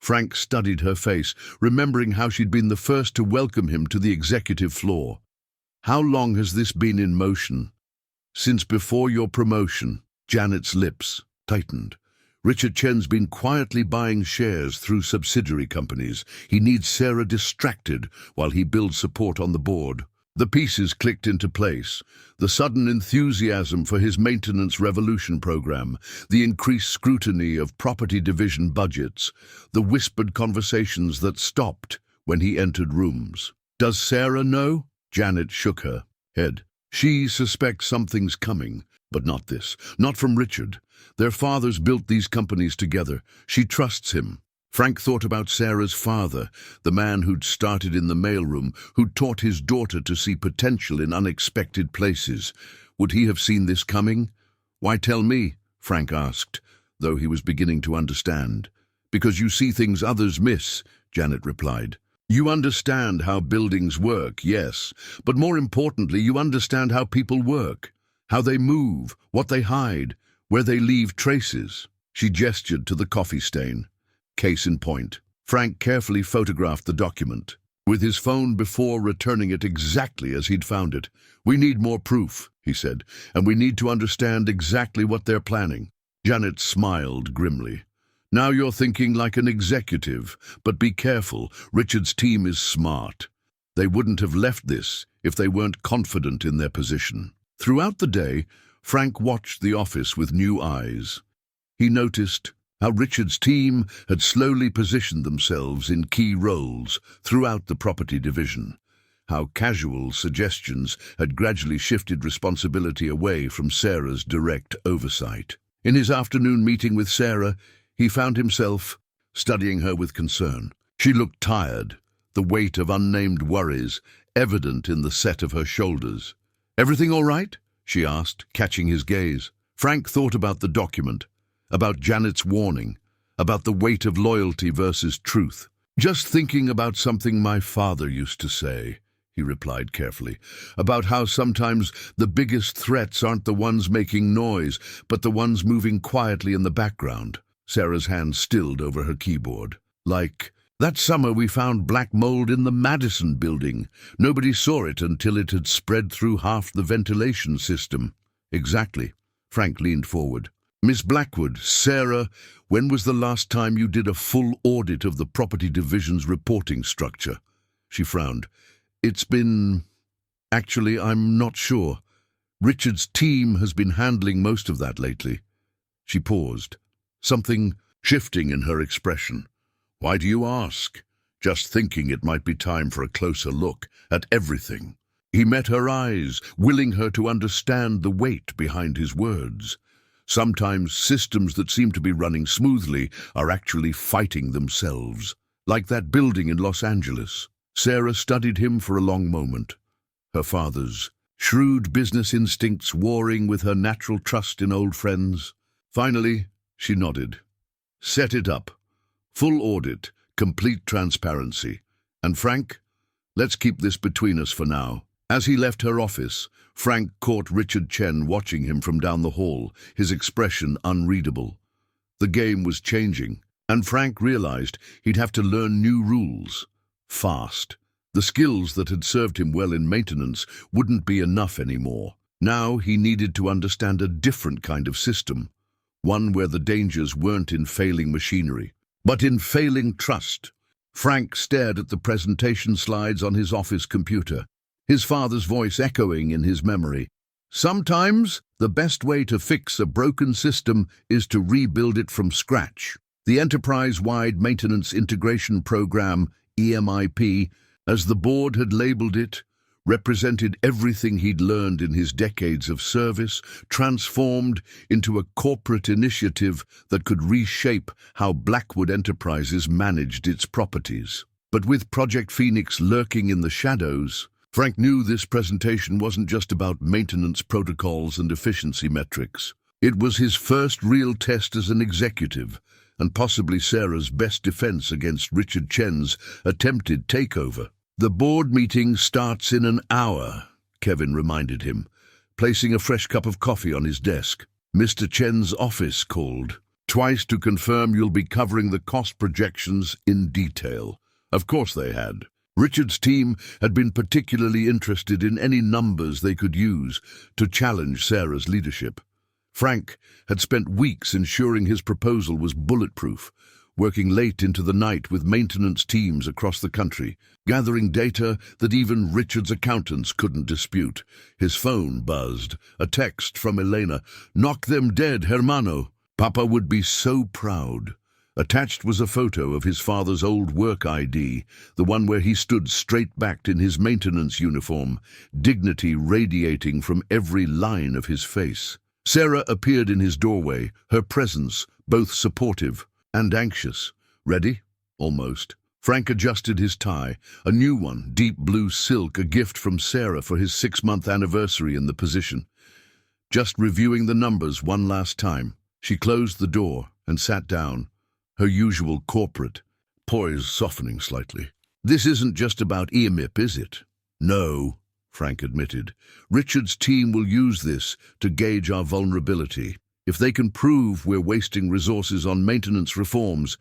[SPEAKER 1] Frank studied her face, remembering how she'd been the first to welcome him to the executive floor. "How long has this been in motion?" "Since before your promotion." Janet's lips tightened. "Richard Chen's been quietly buying shares through subsidiary companies. He needs Sarah distracted while he builds support on the board." The pieces clicked into place. The sudden enthusiasm for his maintenance revolution program, the increased scrutiny of property division budgets, the whispered conversations that stopped when he entered rooms. "Does Sarah know?" Janet shook her head. "She suspects something's coming, but not this. Not from Richard. Their fathers built these companies together. She trusts him." Frank thought about Sarah's father, the man who'd started in the mailroom, who'd taught his daughter to see potential in unexpected places. Would he have seen this coming? "Why tell me?" Frank asked, though he was beginning to understand. "Because you see things others miss," Janet replied. "You understand how buildings work, yes, but more importantly, you understand how people work, how they move, what they hide, where they leave traces." She gestured to the coffee stain. Case in point. Frank carefully photographed the document, with his phone before returning it exactly as he'd found it. "We need more proof," he said, "and we need to understand exactly what they're planning." Janet smiled grimly. "Now you're thinking like an executive, but be careful. Richard's team is smart. They wouldn't have left this if they weren't confident in their position." Throughout the day, Frank watched the office with new eyes. He noticed how Richard's team had slowly positioned themselves in key roles throughout the property division, how casual suggestions had gradually shifted responsibility away from Sarah's direct oversight. In his afternoon meeting with Sarah, he found himself studying her with concern. She looked tired, the weight of unnamed worries evident in the set of her shoulders. "Everything all right?" she asked, catching his gaze. Frank thought about the document, about Janet's warning, about the weight of loyalty versus truth. "Just thinking about something my father used to say," he replied carefully, "about how sometimes the biggest threats aren't the ones making noise, but the ones moving quietly in the background." Sarah's hand stilled over her keyboard. "Like that summer we found black mold in the Madison building. Nobody saw it until it had spread through half the ventilation system." "Exactly." Frank leaned forward. "Miss Blackwood, Sarah, when was the last time you did a full audit of the property division's reporting structure?" She frowned. "It's been... Actually, I'm not sure. Richard's team has been handling most of that lately." She paused, something shifting in her expression. "Why do you ask?" "Just thinking it might be time for a closer look at everything." He met her eyes, willing her to understand the weight behind his words. Sometimes systems that seem to be running smoothly are actually fighting themselves, like that building in Los Angeles. Sarah studied him for a long moment, her father's shrewd business instincts warring with her natural trust in old friends. Finally, she nodded. "Set it up. Full audit, complete transparency. And Frank, let's keep this between us for now." As he left her office, Frank caught Richard Chen watching him from down the hall, his expression unreadable. The game was changing, and Frank realized he'd have to learn new rules. Fast. The skills that had served him well in maintenance wouldn't be enough anymore. Now he needed to understand a different kind of system, one where the dangers weren't in failing machinery, but in failing trust. Frank stared at the presentation slides on his office computer. his father's voice echoing in his memory. Sometimes, the best way to fix a broken system is to rebuild it from scratch. The Enterprise-Wide Maintenance Integration Program, EMIP, as the board had labeled it, represented everything he'd learned in his decades of service, transformed into a corporate initiative that could reshape how Blackwood Enterprises managed its properties. But with Project Phoenix lurking in the shadows, Frank knew this presentation wasn't just about maintenance protocols and efficiency metrics. It was his first real test as an executive, and possibly Sarah's best defense against Richard Chen's attempted takeover. "The board meeting starts in an hour," Kevin reminded him, placing a fresh cup of coffee on his desk. "Mr. Chen's office called twice to confirm you'll be covering the cost projections in detail." Of course they had. Richard's team had been particularly interested in any numbers they could use to challenge Sarah's leadership. Frank had spent weeks ensuring his proposal was bulletproof, working late into the night with maintenance teams across the country, gathering data that even Richard's accountants couldn't dispute. His phone buzzed, a text from Elena. "Knock them dead, hermano. Papa would be so proud." Attached was a photo of his father's old work ID, the one where he stood straight-backed in his maintenance uniform, dignity radiating from every line of his face. Sarah appeared in his doorway, her presence both supportive and anxious. "Ready?" "Almost." Frank adjusted his tie, a new one, deep blue silk, a gift from Sarah for his 6-month anniversary in the position. "Just reviewing the numbers one last time." She closed the door and sat down, her usual corporate poise softening slightly. "This isn't just about EMIP, is it?" "No," Frank admitted. "Richard's team will use this to gauge our vulnerability. If they can prove we're wasting resources on maintenance reforms,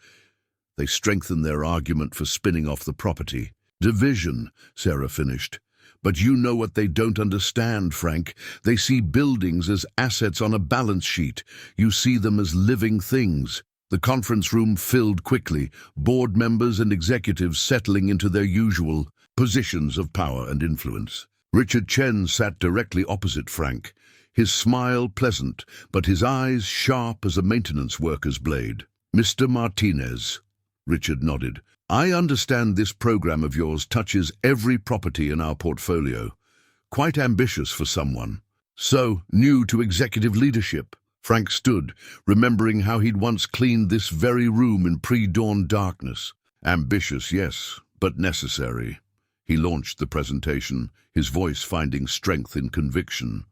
[SPEAKER 1] they strengthen their argument for spinning off the property." "Division," Sarah finished. "But you know what they don't understand, Frank. They see buildings as assets on a balance sheet. You see them as living things." The conference room filled quickly, board members and executives settling into their usual positions of power and influence. Richard Chen sat directly opposite Frank, his smile pleasant, but his eyes sharp as a maintenance worker's blade. "Mr. Martinez," Richard nodded, "I understand this program of yours touches every property in our portfolio. Quite ambitious for someone so new to executive leadership." Frank stood, remembering how he'd once cleaned this very room in pre-dawn darkness. "Ambitious, yes, but necessary." He launched the presentation, his voice finding strength in conviction.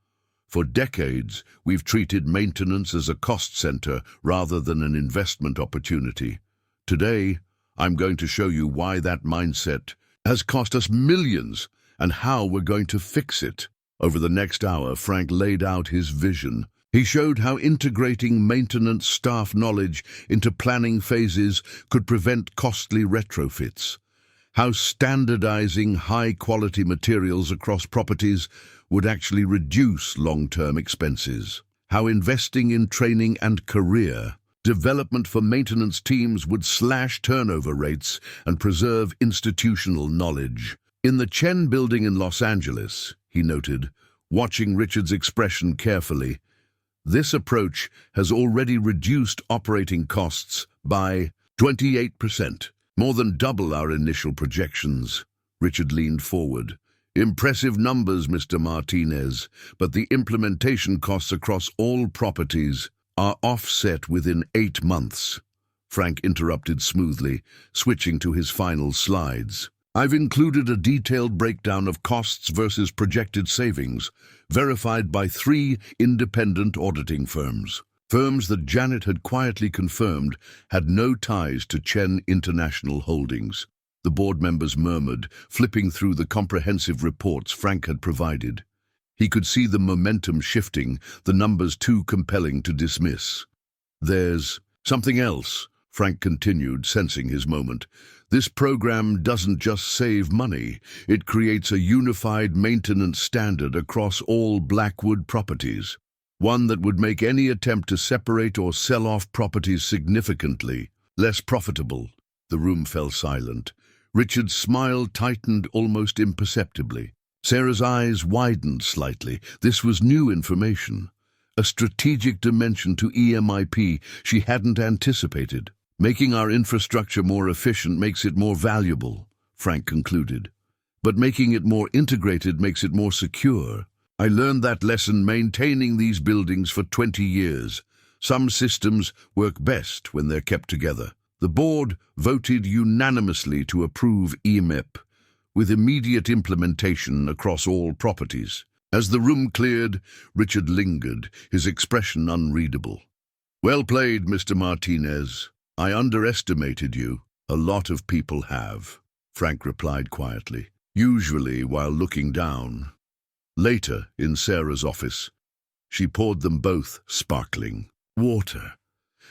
[SPEAKER 1] "For decades, we've treated maintenance as a cost center rather than an investment opportunity. Today, I'm going to show you why that mindset has cost us millions and how we're going to fix it." Over the next hour, Frank laid out his vision. He showed how integrating maintenance staff knowledge into planning phases could prevent costly retrofits, how standardizing high-quality materials across properties would actually reduce long-term expenses, how investing in training and career development for maintenance teams would slash turnover rates and preserve institutional knowledge. "In the Chen building in Los Angeles," he noted, watching Richard's expression carefully, "this approach has already reduced operating costs by 28%, more than double our initial projections." Richard leaned forward. "Impressive numbers, Mr. Martinez, but the implementation costs across all properties are offset within 8 months. Frank interrupted smoothly, switching to his final slides. "I've included a detailed breakdown of costs versus projected savings, verified by 3 independent auditing firms. Firms that Janet had quietly confirmed had no ties to Chen International Holdings." The board members murmured, flipping through the comprehensive reports Frank had provided. He could see the momentum shifting, the numbers too compelling to dismiss. "There's something else," Frank continued, sensing his moment. "This program doesn't just save money, it creates a unified maintenance standard across all Blackwood properties, one that would make any attempt to separate or sell off properties significantly less profitable." The room fell silent. Richard's smile tightened almost imperceptibly. Sarah's eyes widened slightly. This was new information. A strategic dimension to EMIP she hadn't anticipated. Making our infrastructure more efficient makes it more valuable, Frank concluded. But making it more integrated makes it more secure. I learned that lesson maintaining these buildings for 20 years. Some systems work best when they're kept together. The board voted unanimously to approve EMIP, with immediate implementation across all properties. As the room cleared, Richard lingered, his expression unreadable. "Well played, Mr. Martinez. I underestimated you. A lot of people have," Frank replied quietly, usually while looking down. Later, in Sarah's office, she poured them both sparkling water.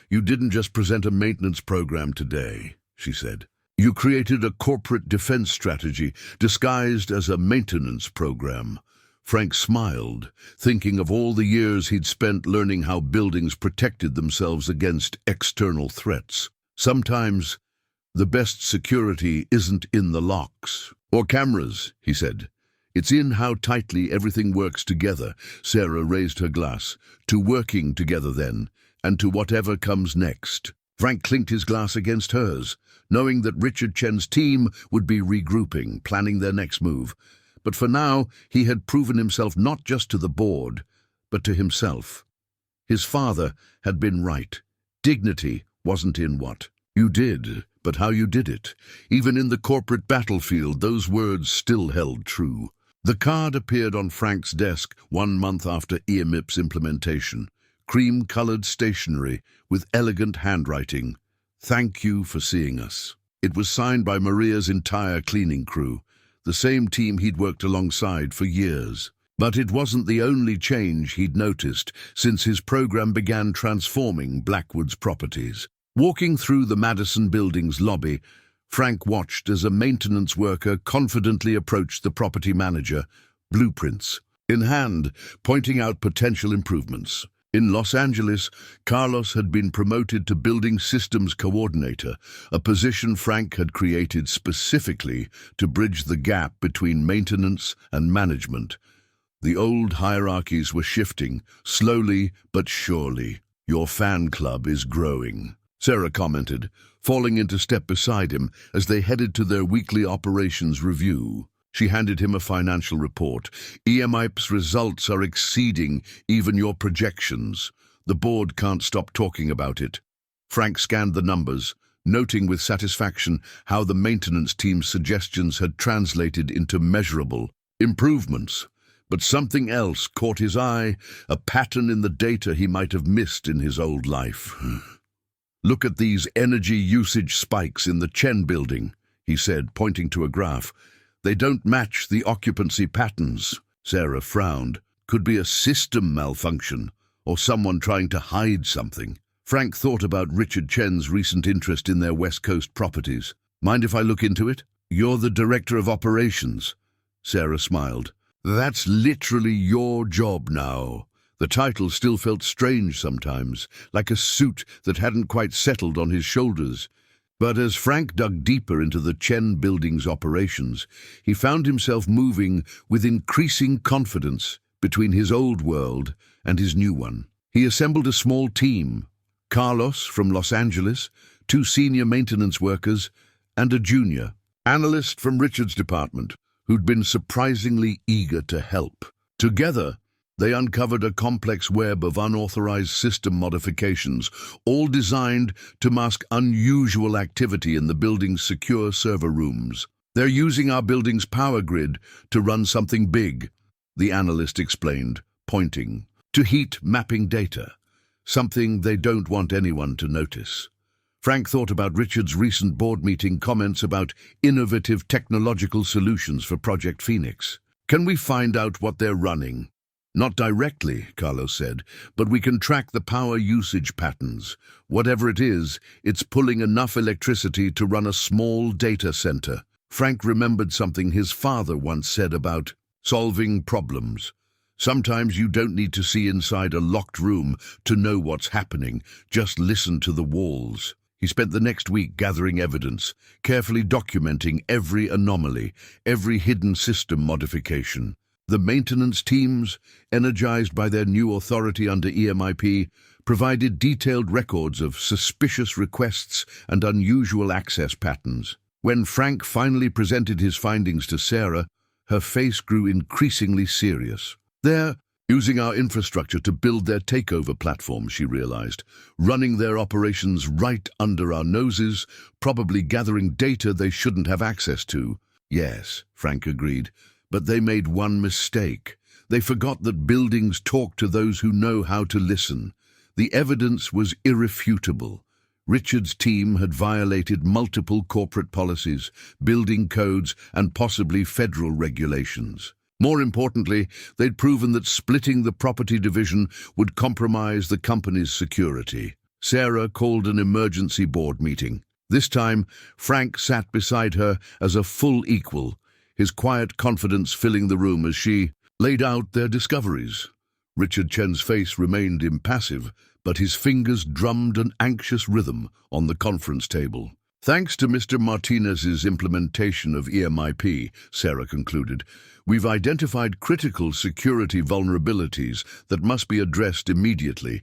[SPEAKER 1] "You didn't just present a maintenance program today," she said. "You created a corporate defense strategy disguised as a maintenance program." Frank smiled, thinking of all the years he'd spent learning how buildings protected themselves against external threats. Sometimes the best security isn't in the locks or cameras, he said. It's in how tightly everything works together. Sarah raised her glass. To working together then, and to whatever comes next. Frank clinked his glass against hers, knowing that Richard Chen's team would be regrouping, planning their next move. But for now, he had proven himself not just to the board, but to himself. His father had been right. Dignity wasn't in what you did, but how you did it. Even in the corporate battlefield, those words still held true. The card appeared on Frank's desk 1 month after EMIP's implementation. Cream-colored stationery with elegant handwriting. "Thank you for seeing us." It was signed by Maria's entire cleaning crew, the same team he'd worked alongside for years. But it wasn't the only change he'd noticed since his program began transforming Blackwood's properties. Walking through the Madison Building's lobby, Frank watched as a maintenance worker confidently approached the property manager, blueprints in hand, pointing out potential improvements. In Los Angeles, Carlos had been promoted to Building Systems Coordinator, a position Frank had created specifically to bridge the gap between maintenance and management. The old hierarchies were shifting, slowly but surely. "Your fan club is growing," Sarah commented, falling into step beside him as they headed to their weekly operations review. She handed him a financial report. "EMIP's results are exceeding even your projections. The board can't stop talking about it." Frank scanned the numbers, noting with satisfaction how the maintenance team's suggestions had translated into measurable improvements. But something else caught his eye, a pattern in the data he might have missed in his old life. "Look at these energy usage spikes in the Chen building," he said, pointing to a graph. "They don't match the occupancy patterns." Sarah frowned. Could be a system malfunction, or someone trying to hide something. Frank thought about Richard Chen's recent interest in their West Coast properties. "Mind if I look into it?" "You're the director of operations." Sarah smiled. "That's literally your job now." The title still felt strange sometimes, like a suit that hadn't quite settled on his shoulders. But as Frank dug deeper into the Chen building's operations, he found himself moving with increasing confidence between his old world and his new one. He assembled a small team: Carlos from Los Angeles, 2 senior maintenance workers, and a junior analyst from Richard's department, who'd been surprisingly eager to help. Together, they uncovered a complex web of unauthorized system modifications, all designed to mask unusual activity in the building's secure server rooms. "They're using our building's power grid to run something big," the analyst explained, pointing to heat mapping data, something they don't want anyone to notice. Frank thought about Richard's recent board meeting comments about innovative technological solutions for Project Phoenix. "Can we find out what they're running?" "Not directly," Carlos said, "but we can track the power usage patterns. Whatever it is, it's pulling enough electricity to run a small data center." Frank remembered something his father once said about solving problems. Sometimes you don't need to see inside a locked room to know what's happening, just listen to the walls. He spent the next week gathering evidence, carefully documenting every anomaly, every hidden system modification. The maintenance teams, energized by their new authority under EMIP, provided detailed records of suspicious requests and unusual access patterns. When Frank finally presented his findings to Sarah, her face grew increasingly serious. They're using our infrastructure to build their takeover platform, she realized, running their operations right under our noses, probably gathering data they shouldn't have access to. Yes, Frank agreed, but they made one mistake. They forgot that buildings talk to those who know how to listen. The evidence was irrefutable. Richard's team had violated multiple corporate policies, building codes, and possibly federal regulations. More importantly, they'd proven that splitting the property division would compromise the company's security. Sarah called an emergency board meeting. This time, Frank sat beside her as a full equal, his quiet confidence filling the room as she laid out their discoveries. Richard Chen's face remained impassive, but his fingers drummed an anxious rhythm on the conference table. Thanks to Mr. Martinez's implementation of EMIP, Sarah concluded, we've identified critical security vulnerabilities that must be addressed immediately.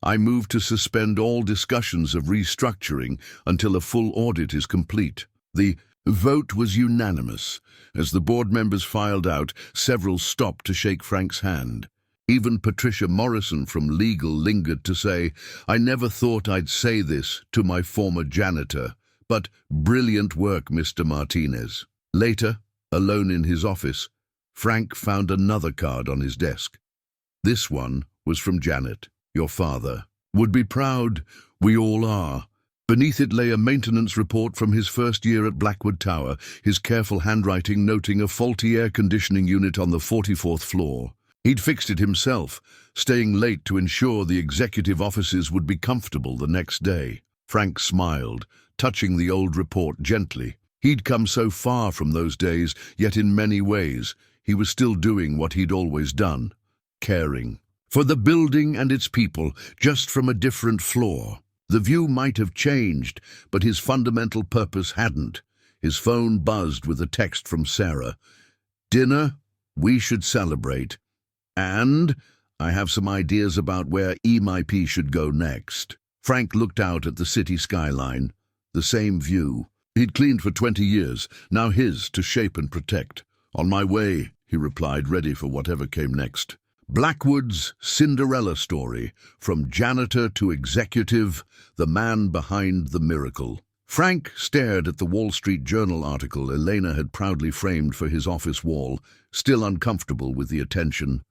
[SPEAKER 1] I move to suspend all discussions of restructuring until a full audit is complete. The vote was unanimous. As the board members filed out, several stopped to shake Frank's hand. Even Patricia Morrison from legal lingered to say, I never thought I'd say this to my former janitor, but brilliant work, Mr. Martinez. Later, alone in his office, Frank found another card on his desk. This one was from Janet, your father. Would be proud, we all are. Beneath it lay a maintenance report from his first year at Blackwood Tower, his careful handwriting noting a faulty air conditioning unit on the 44th floor. He'd fixed it himself, staying late to ensure the executive offices would be comfortable the next day. Frank smiled, touching the old report gently. He'd come so far from those days, yet in many ways, he was still doing what he'd always done, caring. For the building and its people, just from a different floor. The view might have changed, but his fundamental purpose hadn't. His phone buzzed with a text from Sarah. Dinner? We should celebrate. And I have some ideas about where EMIP should go next. Frank looked out at the city skyline. The same view. He'd cleaned for 20 years, now his to shape and protect. On my way, he replied, ready for whatever came next. Blackwood's Cinderella story, from janitor to executive, the man behind the miracle. Frank stared at the Wall Street Journal article Elena had proudly framed for his office wall, still uncomfortable with the attention.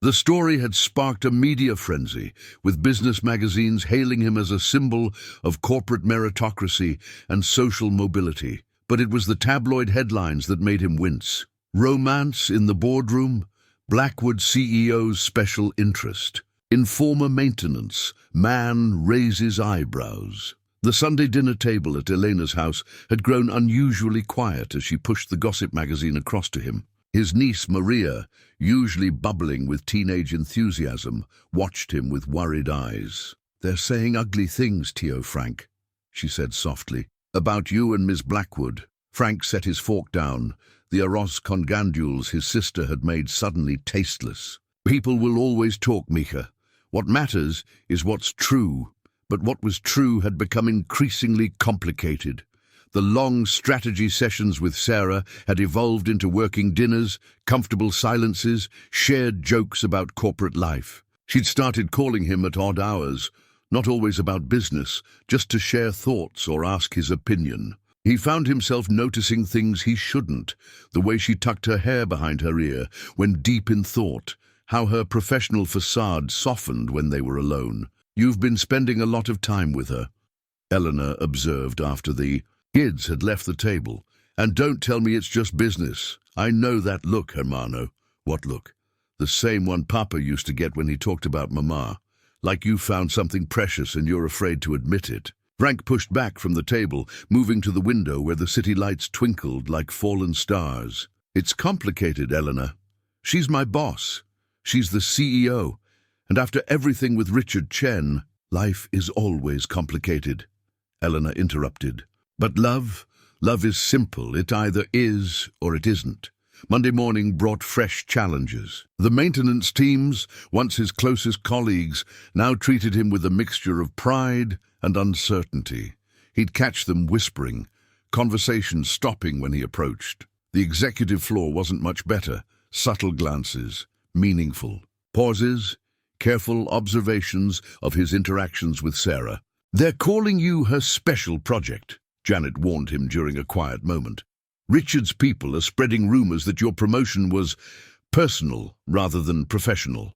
[SPEAKER 1] The story had sparked a media frenzy, with business magazines hailing him as a symbol of corporate meritocracy and social mobility. But it was the tabloid headlines that made him wince. Romance in the boardroom? Blackwood CEO's special interest. Informer maintenance. Man raises eyebrows. The Sunday dinner table at Elena's house had grown unusually quiet as she pushed the gossip magazine across to him. His niece Maria, usually bubbling with teenage enthusiasm, watched him with worried eyes. They're saying ugly things, Tio Frank, she said softly. About you and Miss Blackwood. Frank set his fork down. The arroz con gandules his sister had made suddenly tasteless. People will always talk, Mika. What matters is what's true. But what was true had become increasingly complicated. The long strategy sessions with Sarah had evolved into working dinners, comfortable silences, shared jokes about corporate life. She'd started calling him at odd hours, not always about business, just to share thoughts or ask his opinion. He found himself noticing things he shouldn't, the way she tucked her hair behind her ear when deep in thought, how her professional facade softened when they were alone. You've been spending a lot of time with her, Eleanor observed after the kids had left the table. And don't tell me it's just business. I know that look, hermano. What look? The same one Papa used to get when he talked about Mama. Like you found something precious and you're afraid to admit it. Frank pushed back from the table, moving to the window where the city lights twinkled like fallen stars. It's complicated, Eleanor. She's my boss. She's the CEO. And after everything with Richard Chen, life is always complicated. Eleanor interrupted. But love is simple. It either is or it isn't. Monday morning brought fresh challenges. The maintenance teams, once his closest colleagues, now treated him with a mixture of pride and uncertainty. He'd catch them whispering, conversation stopping when he approached. The executive floor wasn't much better. Subtle glances, meaningful. Pauses, careful observations of his interactions with Sarah. "They're calling you her special project," Janet warned him during a quiet moment. "Richard's people are spreading rumors that your promotion was personal rather than professional."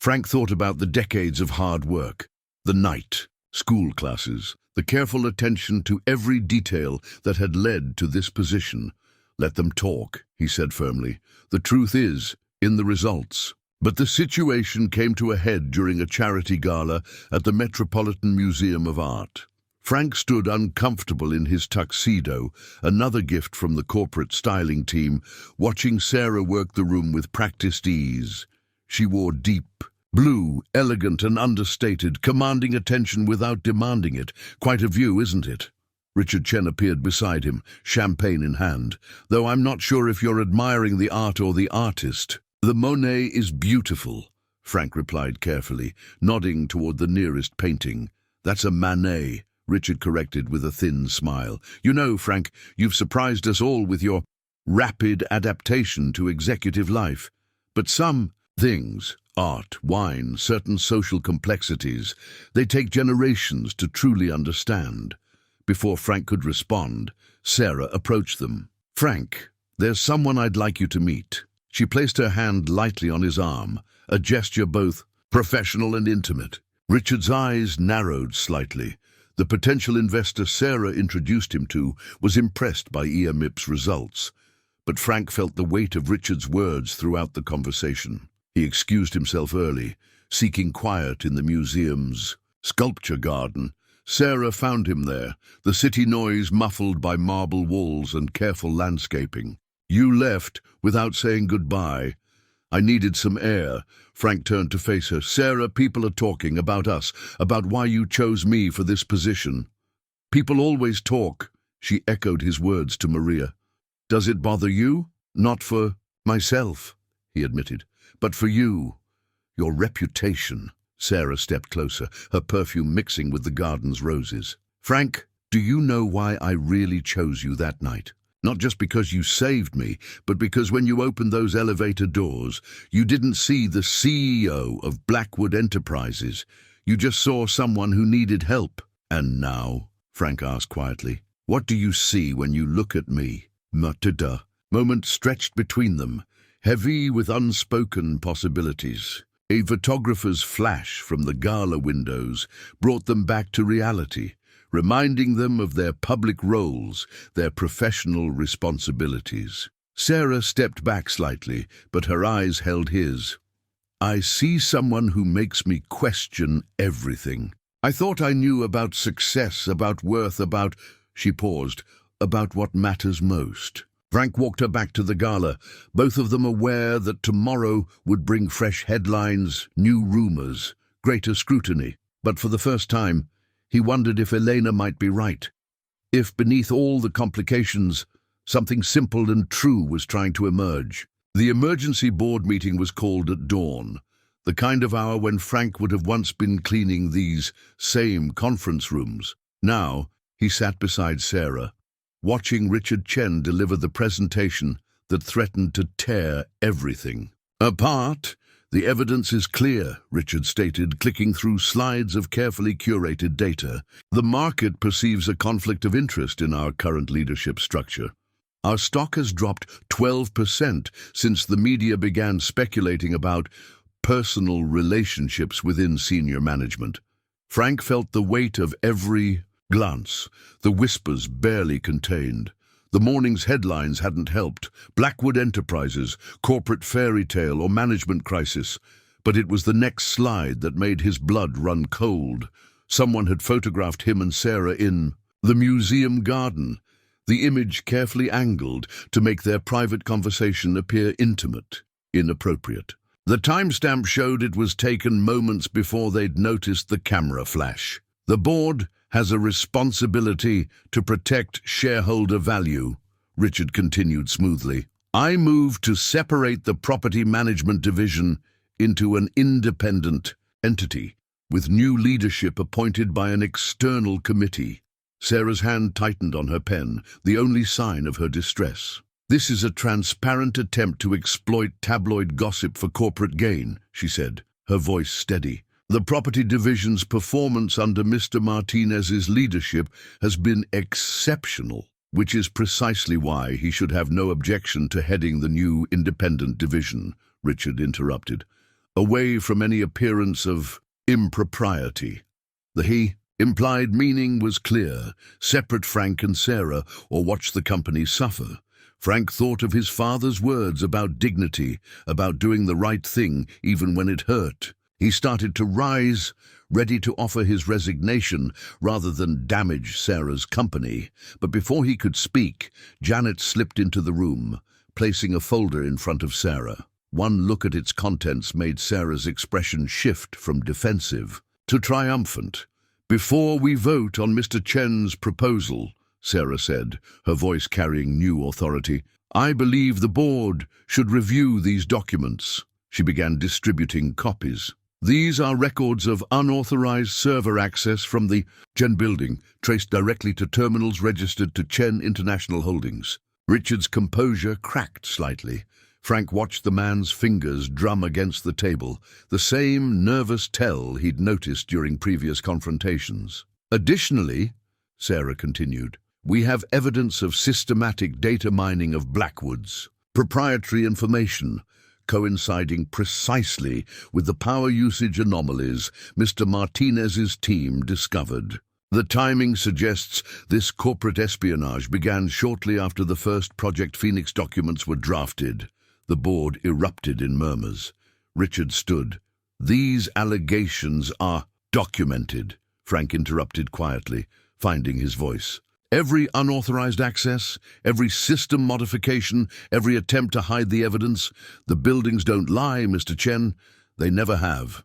[SPEAKER 1] Frank thought about the decades of hard work, the night, school classes, the careful attention to every detail that had led to this position. "Let them talk," he said firmly. "The truth is in the results." But the situation came to a head during a charity gala at the Metropolitan Museum of Art. Frank stood uncomfortable in his tuxedo, another gift from the corporate styling team, watching Sarah work the room with practiced ease. She wore deep blue, elegant and understated, commanding attention without demanding it. Quite a view, isn't it? Richard Chen appeared beside him, champagne in hand. "Though I'm not sure if you're admiring the art or the artist." "The Monet is beautiful," Frank replied carefully, nodding toward the nearest painting. "That's a Manet," Richard corrected with a thin smile. "You know, Frank, you've surprised us all with your rapid adaptation to executive life. But some things, art, wine, certain social complexities, they take generations to truly understand." Before Frank could respond, Sarah approached them. "Frank, there's someone I'd like you to meet." She placed her hand lightly on his arm, a gesture both professional and intimate. Richard's eyes narrowed slightly. The potential investor Sarah introduced him to was impressed by EMIP's results, but Frank felt the weight of Richard's words throughout the conversation. He excused himself early, seeking quiet in the museum's sculpture garden. Sarah found him there, the city noise muffled by marble walls and careful landscaping. "You left without saying goodbye. I needed some air." Frank turned to face her. "Sarah, people are talking about us, about why you chose me for this position." "People always talk," she echoed his words to Maria. "Does it bother you?" "Not for myself," he admitted, "but for you. Your reputation." Sarah stepped closer, her perfume mixing with the garden's roses. "Frank, do you know why I really chose you that night? Not just because you saved me, but because when you opened those elevator doors, you didn't see the CEO of Blackwood Enterprises. You just saw someone who needed help." "And now," Frank asked quietly, "what do you see when you look at me?" Matilda. Moment stretched between them, heavy with unspoken possibilities. A photographer's flash from the gala windows brought them back to reality, reminding them of their public roles, their professional responsibilities. Sarah stepped back slightly, but her eyes held his. "I see someone who makes me question everything. I thought I knew about success, about worth, about—" She paused. "About what matters most." Frank walked her back to the gala, both of them aware that tomorrow would bring fresh headlines, new rumors, greater scrutiny. But for the first time, he wondered if Elena might be right. If beneath all the complications, something simple and true was trying to emerge. The emergency board meeting was called at dawn, the kind of hour when Frank would have once been cleaning these same conference rooms. Now, he sat beside Sarah, watching Richard Chen deliver the presentation that threatened to tear everything apart. "The evidence is clear," Richard stated, clicking through slides of carefully curated data. "The market perceives a conflict of interest in our current leadership structure. Our stock has dropped 12% since the media began speculating about personal relationships within senior management." Frank felt the weight of every glance, the whispers barely contained. The morning's headlines hadn't helped. Blackwood Enterprises, corporate fairy tale or management crisis. But it was the next slide that made his blood run cold. Someone had photographed him and Sarah in the museum garden, the image carefully angled to make their private conversation appear intimate, inappropriate. The timestamp showed it was taken moments before they'd noticed the camera flash. The board has a responsibility to protect shareholder value, Richard continued smoothly. I move to separate the property management division into an independent entity, with new leadership appointed by an external committee. Sarah's hand tightened on her pen, the only sign of her distress. This is a transparent attempt to exploit tabloid gossip for corporate gain, she said, her voice steady. The property division's performance under Mr. Martinez's leadership has been exceptional, which is precisely why he should have no objection to heading the new independent division, Richard interrupted, away from any appearance of impropriety. The implied meaning was clear: separate Frank and Sarah, or watch the company suffer. Frank thought of his father's words about dignity, about doing the right thing even when it hurt. He started to rise, ready to offer his resignation rather than damage Sarah's company. But before he could speak, Janet slipped into the room, placing a folder in front of Sarah. One look at its contents made Sarah's expression shift from defensive to triumphant. Before we vote on Mr. Chen's proposal, Sarah said, her voice carrying new authority, I believe the board should review these documents. She began distributing copies. These are records of unauthorized server access from the Chen building, traced directly to terminals registered to Chen International Holdings. Richard's composure cracked slightly. Frank watched the man's fingers drum against the table, the same nervous tell he'd noticed during previous confrontations. Additionally, Sarah continued, we have evidence of systematic data mining of Blackwood's proprietary information, coinciding precisely with the power usage anomalies Mr. Martinez's team discovered. The timing suggests this corporate espionage began shortly after the first Project Phoenix documents were drafted. The board erupted in murmurs. Richard stood. These allegations are documented, Frank interrupted quietly, finding his voice. Every unauthorized access, every system modification, every attempt to hide the evidence. The buildings don't lie, Mr. Chen. They never have.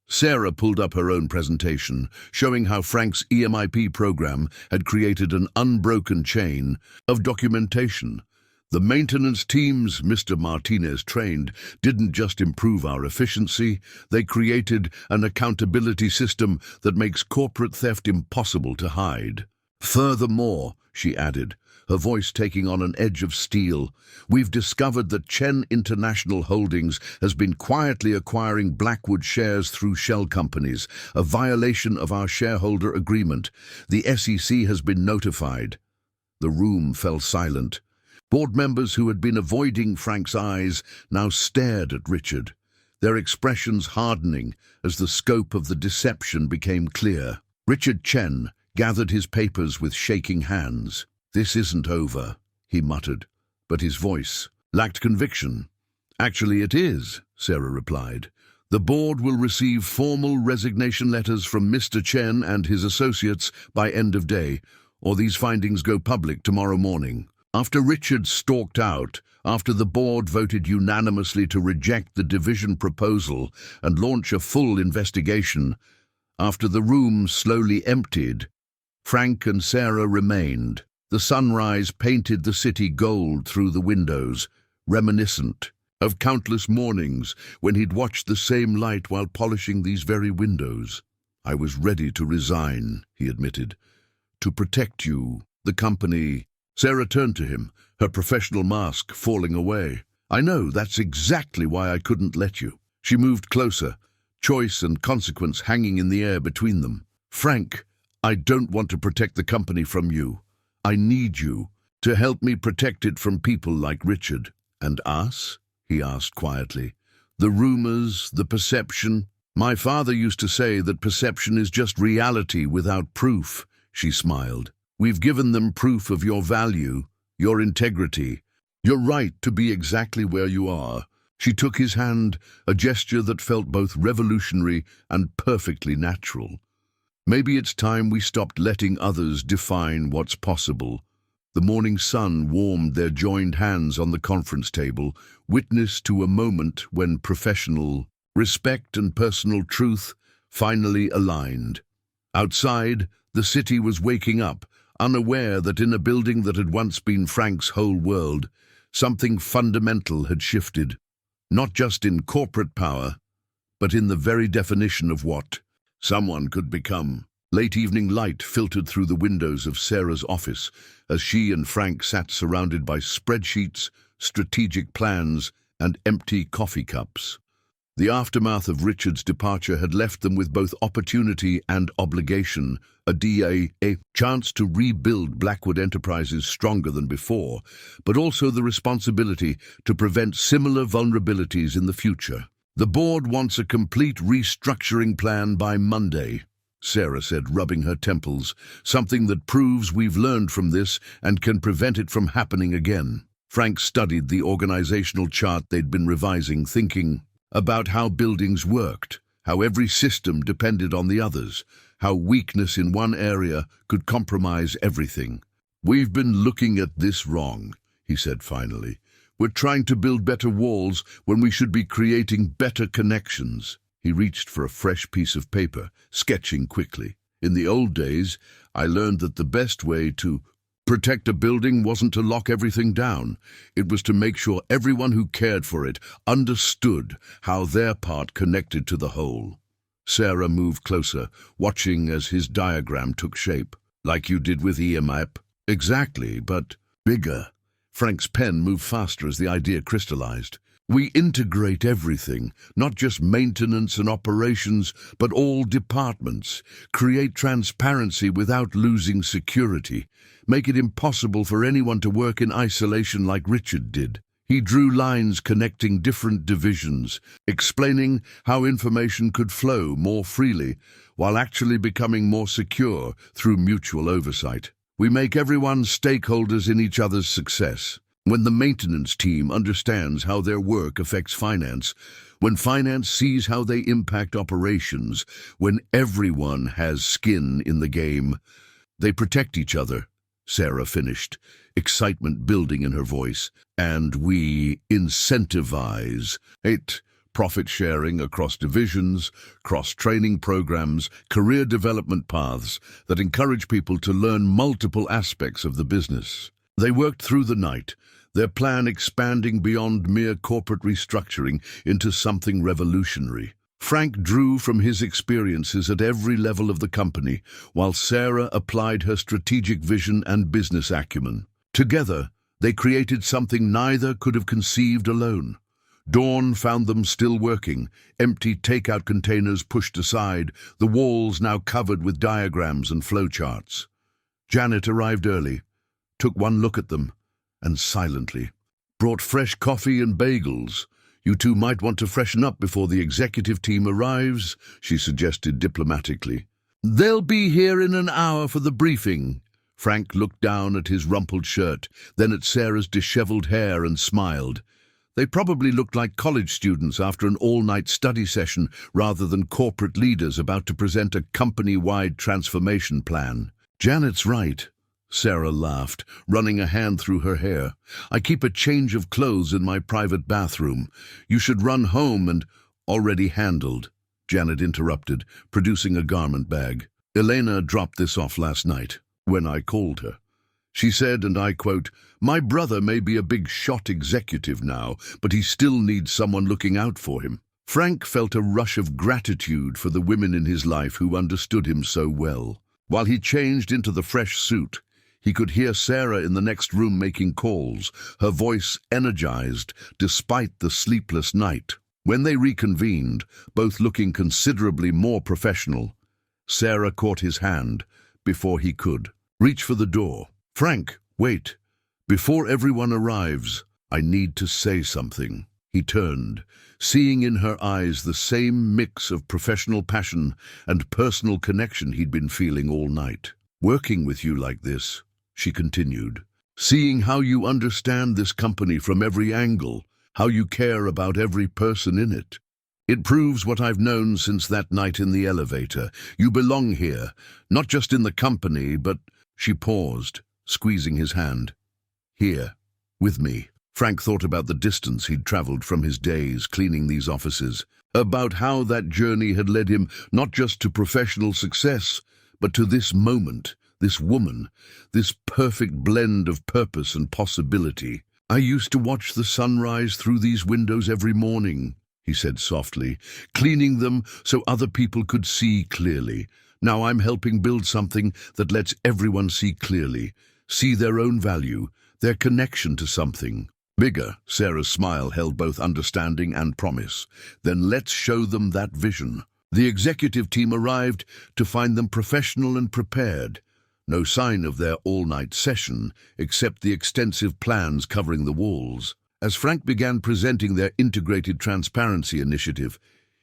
[SPEAKER 1] Sarah pulled up her own presentation, showing how Frank's EMIP program had created an unbroken chain of documentation. The maintenance teams Mr. Martinez trained didn't just improve our efficiency, they created an accountability system that makes corporate theft impossible to hide. Furthermore, she added, her voice taking on an edge of steel, we've discovered that Chen International Holdings has been quietly acquiring Blackwood shares through shell companies, a violation of our shareholder agreement. The SEC has been notified. The room fell silent. Board members who had been avoiding Frank's eyes now stared at Richard, their expressions hardening as the scope of the deception became clear. Richard Chen gathered his papers with shaking hands. This isn't over, he muttered, but his voice lacked conviction. Actually, it is, Sarah replied. The board will receive formal resignation letters from Mr. Chen and his associates by end of day, or these findings go public tomorrow morning. After Richard stalked out, after the board voted unanimously to reject the division proposal and launch a full investigation, after the room slowly emptied, Frank and Sarah remained. The sunrise painted the city gold through the windows, reminiscent of countless mornings when he'd watched the same light while polishing these very windows. I was ready to resign, he admitted. To protect you, the company. Sarah turned to him, her professional mask falling away. I know, that's exactly why I couldn't let you. She moved closer, choice and consequence hanging in the air between them. Frank, I don't want to protect the company from you. I need you to help me protect it from people like Richard. And us? He asked quietly. The rumors, the perception. My father used to say that perception is just reality without proof, she smiled. We've given them proof of your value, your integrity, your right to be exactly where you are. She took his hand, a gesture that felt both revolutionary and perfectly natural. Maybe it's time we stopped letting others define what's possible. The morning sun warmed their joined hands on the conference table, witness to a moment when professional respect and personal truth finally aligned. Outside, the city was waking up, unaware that in a building that had once been Frank's whole world, something fundamental had shifted, not just in corporate power, but in the very definition of what someone could become. Late evening light filtered through the windows of Sarah's office as she and Frank sat surrounded by spreadsheets, strategic plans, and empty coffee cups. The aftermath of Richard's departure had left them with both opportunity and obligation, a chance to rebuild Blackwood Enterprises stronger than before, but also the responsibility to prevent similar vulnerabilities in the future. The board wants a complete restructuring plan by Monday, Sarah said, rubbing her temples, something that proves we've learned from this and can prevent it from happening again. Frank studied the organizational chart they'd been revising, thinking about how buildings worked, how every system depended on the others, how weakness in one area could compromise everything. "We've been looking at this wrong," he said finally. "We're trying to build better walls when we should be creating better connections." He reached for a fresh piece of paper, sketching quickly. "In the old days, I learned that the best way to protect a building wasn't to lock everything down. It was to make sure everyone who cared for it understood how their part connected to the whole." Sarah moved closer, watching as his diagram took shape. "Like you did with EMAP?" "Exactly, but bigger." Frank's pen moved faster as the idea crystallized. "We integrate everything, not just maintenance and operations, but all departments. Create transparency without losing security. Make it impossible for anyone to work in isolation like Richard did." He drew lines connecting different divisions, explaining how information could flow more freely while actually becoming more secure through mutual oversight. "We make everyone stakeholders in each other's success. When the maintenance team understands how their work affects finance, when finance sees how they impact operations, when everyone has skin in the game, they protect each other," Sarah finished, excitement building in her voice. "And we incentivize it. Profit sharing across divisions, cross-training programs, career development paths that encourage people to learn multiple aspects of the business." They worked through the night, their plan expanding beyond mere corporate restructuring into something revolutionary. Frank drew from his experiences at every level of the company, while Sarah applied her strategic vision and business acumen. Together, they created something neither could have conceived alone. Dawn found them still working, empty takeout containers pushed aside, the walls now covered with diagrams and flowcharts. Janet arrived early, took one look at them, and silently brought fresh coffee and bagels. "You two might want to freshen up before the executive team arrives," she suggested diplomatically. "They'll be here in an hour for the briefing." Frank looked down at his rumpled shirt, then at Sarah's disheveled hair and smiled. They probably looked like college students after an all-night study session rather than corporate leaders about to present a company-wide transformation plan. "Janet's right," Sarah laughed, running a hand through her hair. "I keep a change of clothes in my private bathroom. You should run home and—" "Already handled," Janet interrupted, producing a garment bag. "Elena dropped this off last night, when I called her. She said, and I quote, 'My brother may be a big shot executive now, but he still needs someone looking out for him.'" Frank felt a rush of gratitude for the women in his life who understood him so well. While he changed into the fresh suit, he could hear Sarah in the next room making calls, her voice energized despite the sleepless night. When they reconvened, both looking considerably more professional, Sarah caught his hand before he could reach for the door. "Frank, wait. Before everyone arrives, I need to say something." He turned, seeing in her eyes the same mix of professional passion and personal connection he'd been feeling all night. "Working with you like this," she continued, "seeing how you understand this company from every angle, how you care about every person in it. It proves what I've known since that night in the elevator. You belong here, not just in the company, but—" She paused, squeezing his hand. "Here, with me." Frank thought about the distance he'd traveled from his days cleaning these offices, about how that journey had led him not just to professional success, but to this moment, this woman, this perfect blend of purpose and possibility. "I used to watch the sunrise through these windows every morning," he said softly, "cleaning them so other people could see clearly. Now I'm helping build something that lets everyone see clearly, see their own value, their connection to something bigger." Sarah's smile held both understanding and promise. "Then let's show them that vision." The executive team arrived to find them professional and prepared. No sign of their all-night session, except the extensive plans covering the walls. As Frank began presenting their integrated transparency initiative,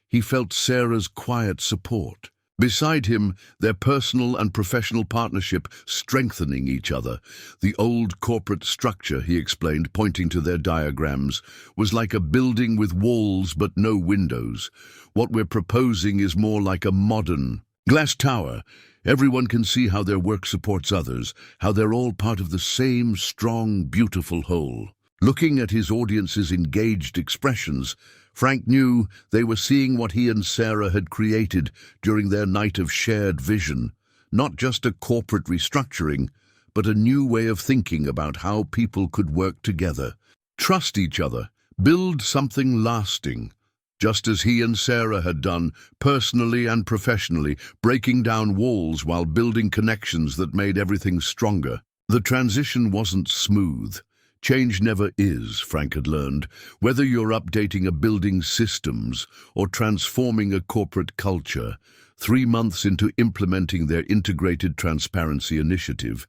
[SPEAKER 1] he felt Sarah's quiet support. Beside him, their personal and professional partnership strengthening each other. The old corporate structure, he explained, pointing to their diagrams, was like a building with walls but no windows. What we're proposing is more like a modern glass tower. Everyone can see how their work supports others, how they're all part of the same strong, beautiful whole. Looking at his audience's engaged expressions, Frank knew they were seeing what he and Sarah had created during their night of shared vision. Not just a corporate restructuring, but a new way of thinking about how people could work together, trust each other, build something lasting. Just as he and Sarah had done, personally and professionally, breaking down walls while building connections that made everything stronger. The transition wasn't smooth. Change never is, Frank had learned. Whether you're updating a building's systems or transforming a corporate culture, 3 months into implementing their integrated transparency initiative,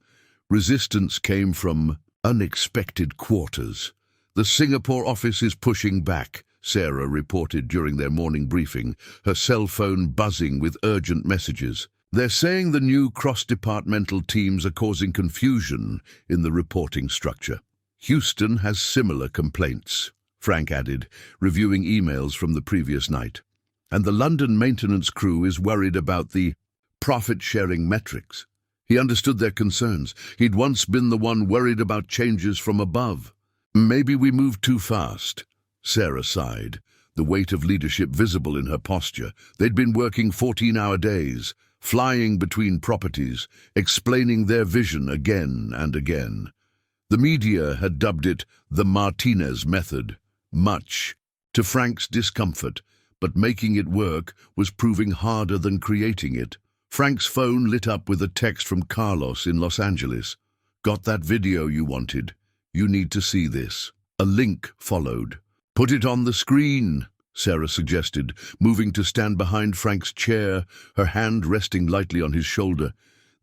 [SPEAKER 1] resistance came from unexpected quarters. "The Singapore office is pushing back," Sarah reported during their morning briefing, her cell phone buzzing with urgent messages. "They're saying the new cross-departmental teams are causing confusion in the reporting structure. Houston has similar complaints," Frank added, reviewing emails from the previous night. "And the London maintenance crew is worried about the profit-sharing metrics." He understood their concerns. He'd once been the one worried about changes from above. "Maybe we moved too fast," Sarah sighed, the weight of leadership visible in her posture. They'd been working 14-hour days, flying between properties, explaining their vision again and again. The media had dubbed it the Martinez method, much to Frank's discomfort, but making it work was proving harder than creating it. Frank's phone lit up with a text from Carlos in Los Angeles. "Got that video you wanted? You need to see this." A link followed. "Put it on the screen," Sarah suggested, moving to stand behind Frank's chair, her hand resting lightly on his shoulder.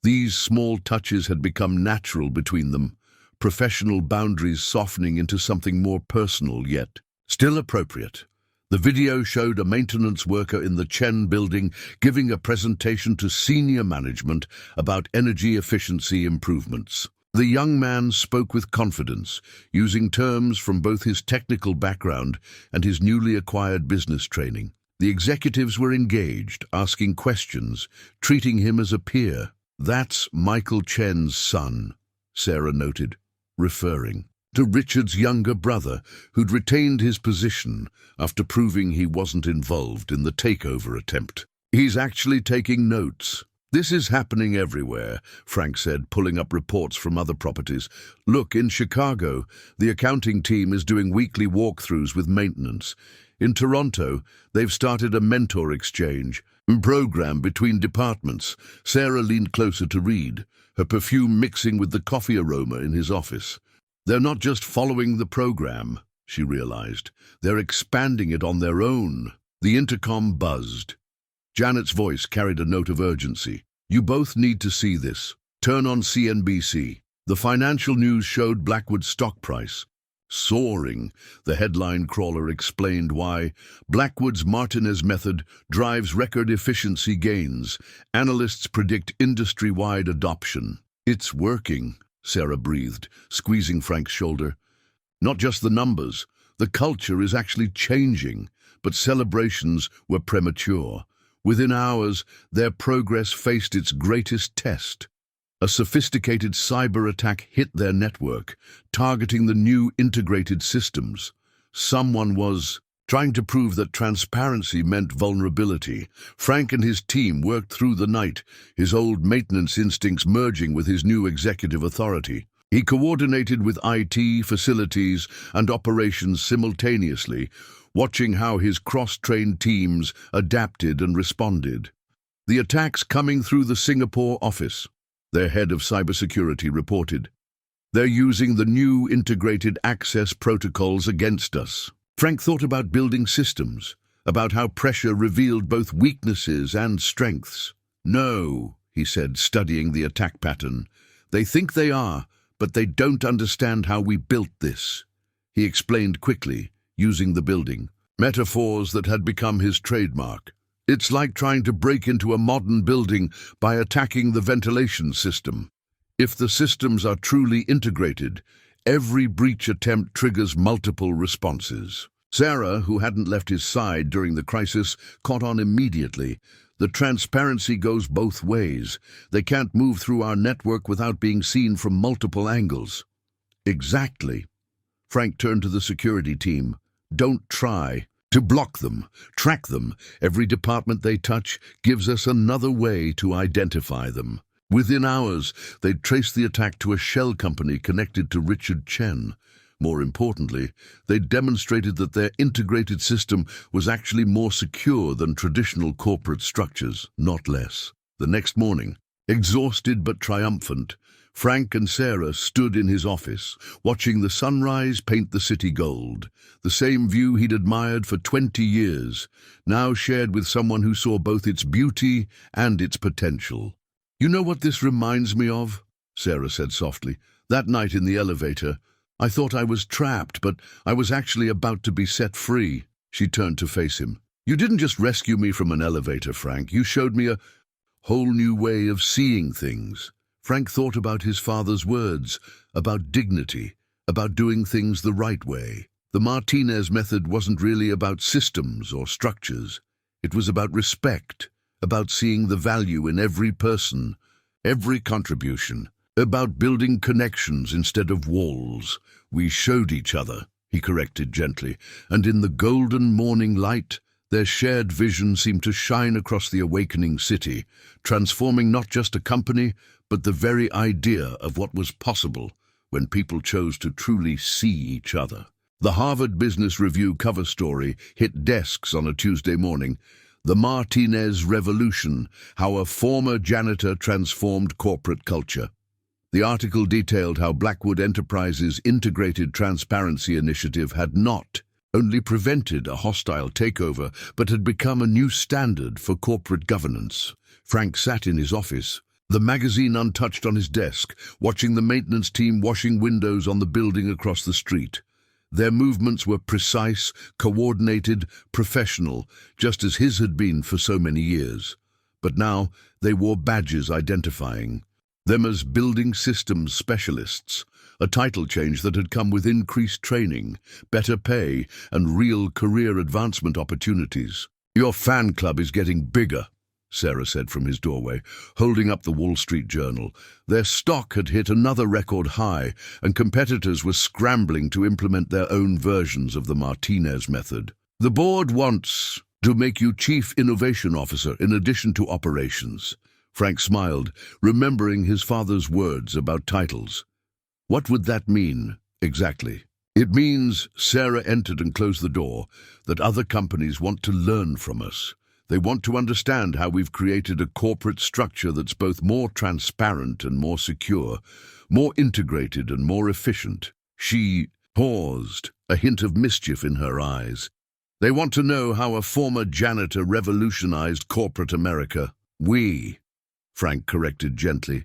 [SPEAKER 1] These small touches had become natural between them, professional boundaries softening into something more personal yet still appropriate. The video showed a maintenance worker in the Chen building giving a presentation to senior management about energy efficiency improvements. The young man spoke with confidence, using terms from both his technical background and his newly acquired business training. The executives were engaged, asking questions, treating him as a peer. "That's Michael Chen's son," Sarah noted, referring to Richard's younger brother, who'd retained his position after proving he wasn't involved in the takeover attempt. "He's actually taking notes." "This is happening everywhere," Frank said, pulling up reports from other properties. "Look, in Chicago, the accounting team is doing weekly walkthroughs with maintenance. In Toronto, they've started a mentor exchange program between departments." Sarah leaned closer to read, her perfume mixing with the coffee aroma in his office. "They're not just following the program," she realized. "They're expanding it on their own." The intercom buzzed. Janet's voice carried a note of urgency. "You both need to see this. Turn on CNBC." The financial news showed Blackwood's stock price soaring. The headline crawler explained why Blackwood's Martinez method drives record efficiency gains. Analysts predict industry-wide adoption. "It's working," Sarah breathed, squeezing Frank's shoulder. "Not just the numbers. The culture is actually changing." But celebrations were premature. Within hours, their progress faced its greatest test. A sophisticated cyber attack hit their network, targeting the new integrated systems. Someone was Trying to prove that transparency meant vulnerability, Frank and his team worked through the night, his old maintenance instincts merging with his new executive authority. He coordinated with IT, facilities, and operations simultaneously, watching how his cross-trained teams adapted and responded. The attacks coming through the Singapore office, their head of cybersecurity reported. They're using the new integrated access protocols against us. Frank thought about building systems, about how pressure revealed both weaknesses and strengths. No, he said, studying the attack pattern. They think they are, but they don't understand how we built this. He explained quickly, using the building, metaphors that had become his trademark. It's like trying to break into a modern building by attacking the ventilation system. If the systems are truly integrated, every breach attempt triggers multiple responses. Sarah, who hadn't left his side during the crisis, caught on immediately. The transparency goes both ways. They can't move through our network without being seen from multiple angles. Exactly. Frank turned to the security team. Don't try to block them, track them. Every department they touch gives us another way to identify them. Within hours, they'd traced the attack to a shell company connected to Richard Chen. More importantly, they demonstrated that their integrated system was actually more secure than traditional corporate structures, not less. The next morning, exhausted but triumphant, Frank and Sarah stood in his office, watching the sunrise paint the city gold, the same view he'd admired for 20 years, now shared with someone who saw both its beauty and its potential. "You know what this reminds me of?" Sarah said softly. "That night in the elevator, I thought I was trapped, but I was actually about to be set free." She turned to face him. "You didn't just rescue me from an elevator, Frank. You showed me a whole new way of seeing things." Frank thought about his father's words, about dignity, about doing things the right way. The Martinez method wasn't really about systems or structures. It was about respect, about seeing the value in every person, every contribution, about building connections instead of walls. "We showed each other," he corrected gently, and in the golden morning light, their shared vision seemed to shine across the awakening city, transforming not just a company, but the very idea of what was possible when people chose to truly see each other. The Harvard Business Review cover story hit desks on a Tuesday morning. The Martinez Revolution, How a Former Janitor Transformed Corporate Culture. The article detailed how Blackwood Enterprises' integrated transparency initiative had not only prevented a hostile takeover, but had become a new standard for corporate governance. Frank sat in his office, the magazine untouched on his desk, watching the maintenance team washing windows on the building across the street. Their movements were precise, coordinated, professional, just as his had been for so many years. But now they wore badges identifying them as building systems specialists, a title change that had come with increased training, better pay, and real career advancement opportunities. "Your fan club is getting bigger," Sarah said from his doorway, holding up the Wall Street Journal. Their stock had hit another record high, and competitors were scrambling to implement their own versions of the Martinez method. "The board wants to make you Chief Innovation Officer in addition to operations." Frank smiled, remembering his father's words about titles. What would that mean, exactly? "It means," Sarah entered and closed the door, "that other companies want to learn from us. They want to understand how we've created a corporate structure that's both more transparent and more secure, more integrated and more efficient." She paused, a hint of mischief in her eyes. "They want to know how a former janitor revolutionized corporate America." "We," Frank corrected gently.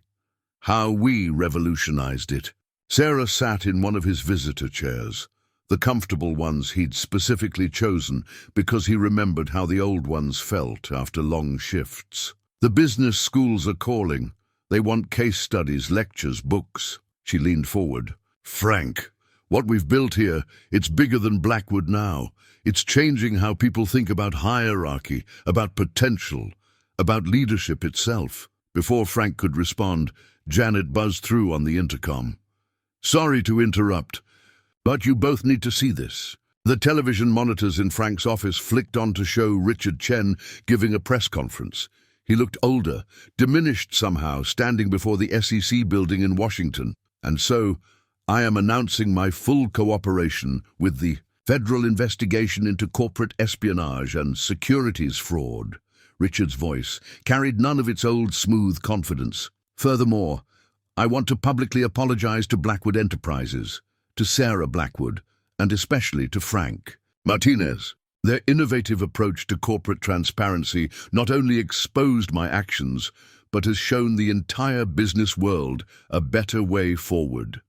[SPEAKER 1] "How we revolutionized it." Sarah sat in one of his visitor chairs, the comfortable ones he'd specifically chosen because he remembered how the old ones felt after long shifts. "The business schools are calling. They want case studies, lectures, books." She leaned forward. "Frank, what we've built here, it's bigger than Blackwood now. It's changing how people think about hierarchy, about potential, about leadership itself." Before Frank could respond, Janet buzzed through on the intercom. "Sorry to interrupt, but you both need to see this. The television monitors in Frank's office flicked on to show Richard Chen giving a press conference. He looked older, diminished somehow, standing before the SEC building in Washington. And so, I am announcing my full cooperation with the federal investigation into corporate espionage and securities fraud. Richard's voice carried none of its old smooth confidence. Furthermore, I want to publicly apologize to Blackwood Enterprises, to Sarah Blackwood, and especially to Frank Martinez. Their innovative approach to corporate transparency not only exposed my actions, but has shown the entire business world a better way forward.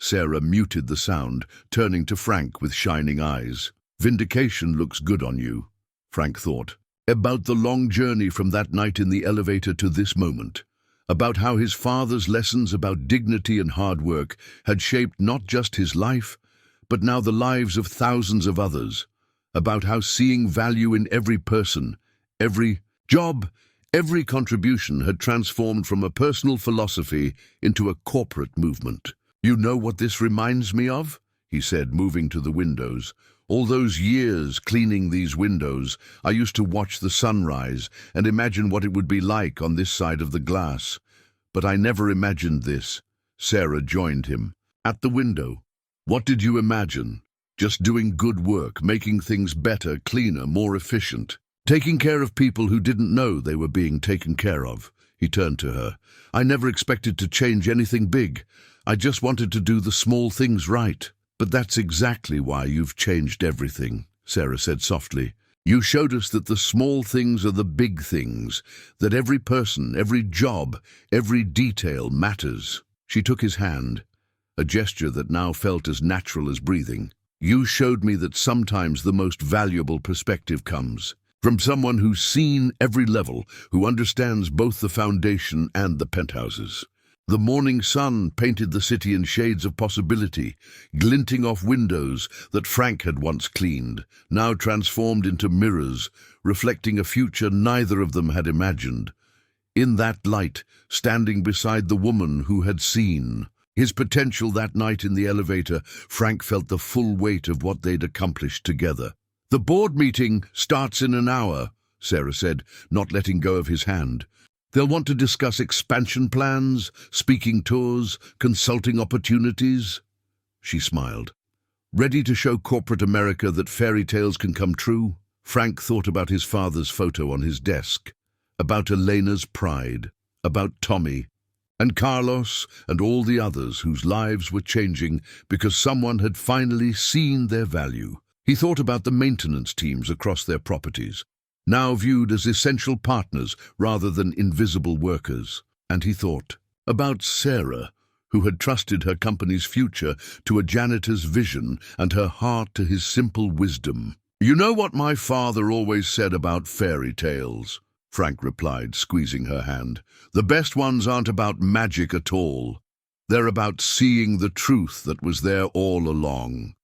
[SPEAKER 1] Sarah muted the sound, turning to Frank with shining eyes. Vindication looks good on you, Frank thought. About the long journey from that night in the elevator to this moment. About how his father's lessons about dignity and hard work had shaped not just his life, but now the lives of thousands of others. About how seeing value in every person, every job, every contribution had transformed from a personal philosophy into a corporate movement. You know what this reminds me of? He said, moving to the windows. All those years cleaning these windows, I used to watch the sunrise and imagine what it would be like on this side of the glass. But I never imagined this. Sarah joined him. At the window. What did you imagine? Just doing good work, making things better, cleaner, more efficient. Taking care of people who didn't know they were being taken care of. He turned to her. I never expected to change anything big. I just wanted to do the small things right. But that's exactly why you've changed everything, Sarah said softly. You showed us that the small things are the big things, that every person, every job, every detail matters. She took his hand, a gesture that now felt as natural as breathing. You showed me that sometimes the most valuable perspective comes from someone who's seen every level, who understands both the foundation and the penthouses. The morning sun painted the city in shades of possibility, glinting off windows that Frank had once cleaned, now transformed into mirrors, reflecting a future neither of them had imagined. In that light, standing beside the woman who had seen his potential that night in the elevator, Frank felt the full weight of what they'd accomplished together. The board meeting starts in an hour, Sarah said, not letting go of his hand. They'll want to discuss expansion plans, speaking tours, consulting opportunities. She smiled. Ready to show corporate America that fairy tales can come true? Frank thought about his father's photo on his desk, about Elena's pride, about Tommy, and Carlos and all the others whose lives were changing because someone had finally seen their value. He thought about the maintenance teams across their properties, now viewed as essential partners rather than invisible workers. And he thought about Sarah, who had trusted her company's future to a janitor's vision and her heart to his simple wisdom. You know what my father always said about fairy tales? Frank replied, squeezing her hand. The best ones aren't about magic at all. They're about seeing the truth that was there all along.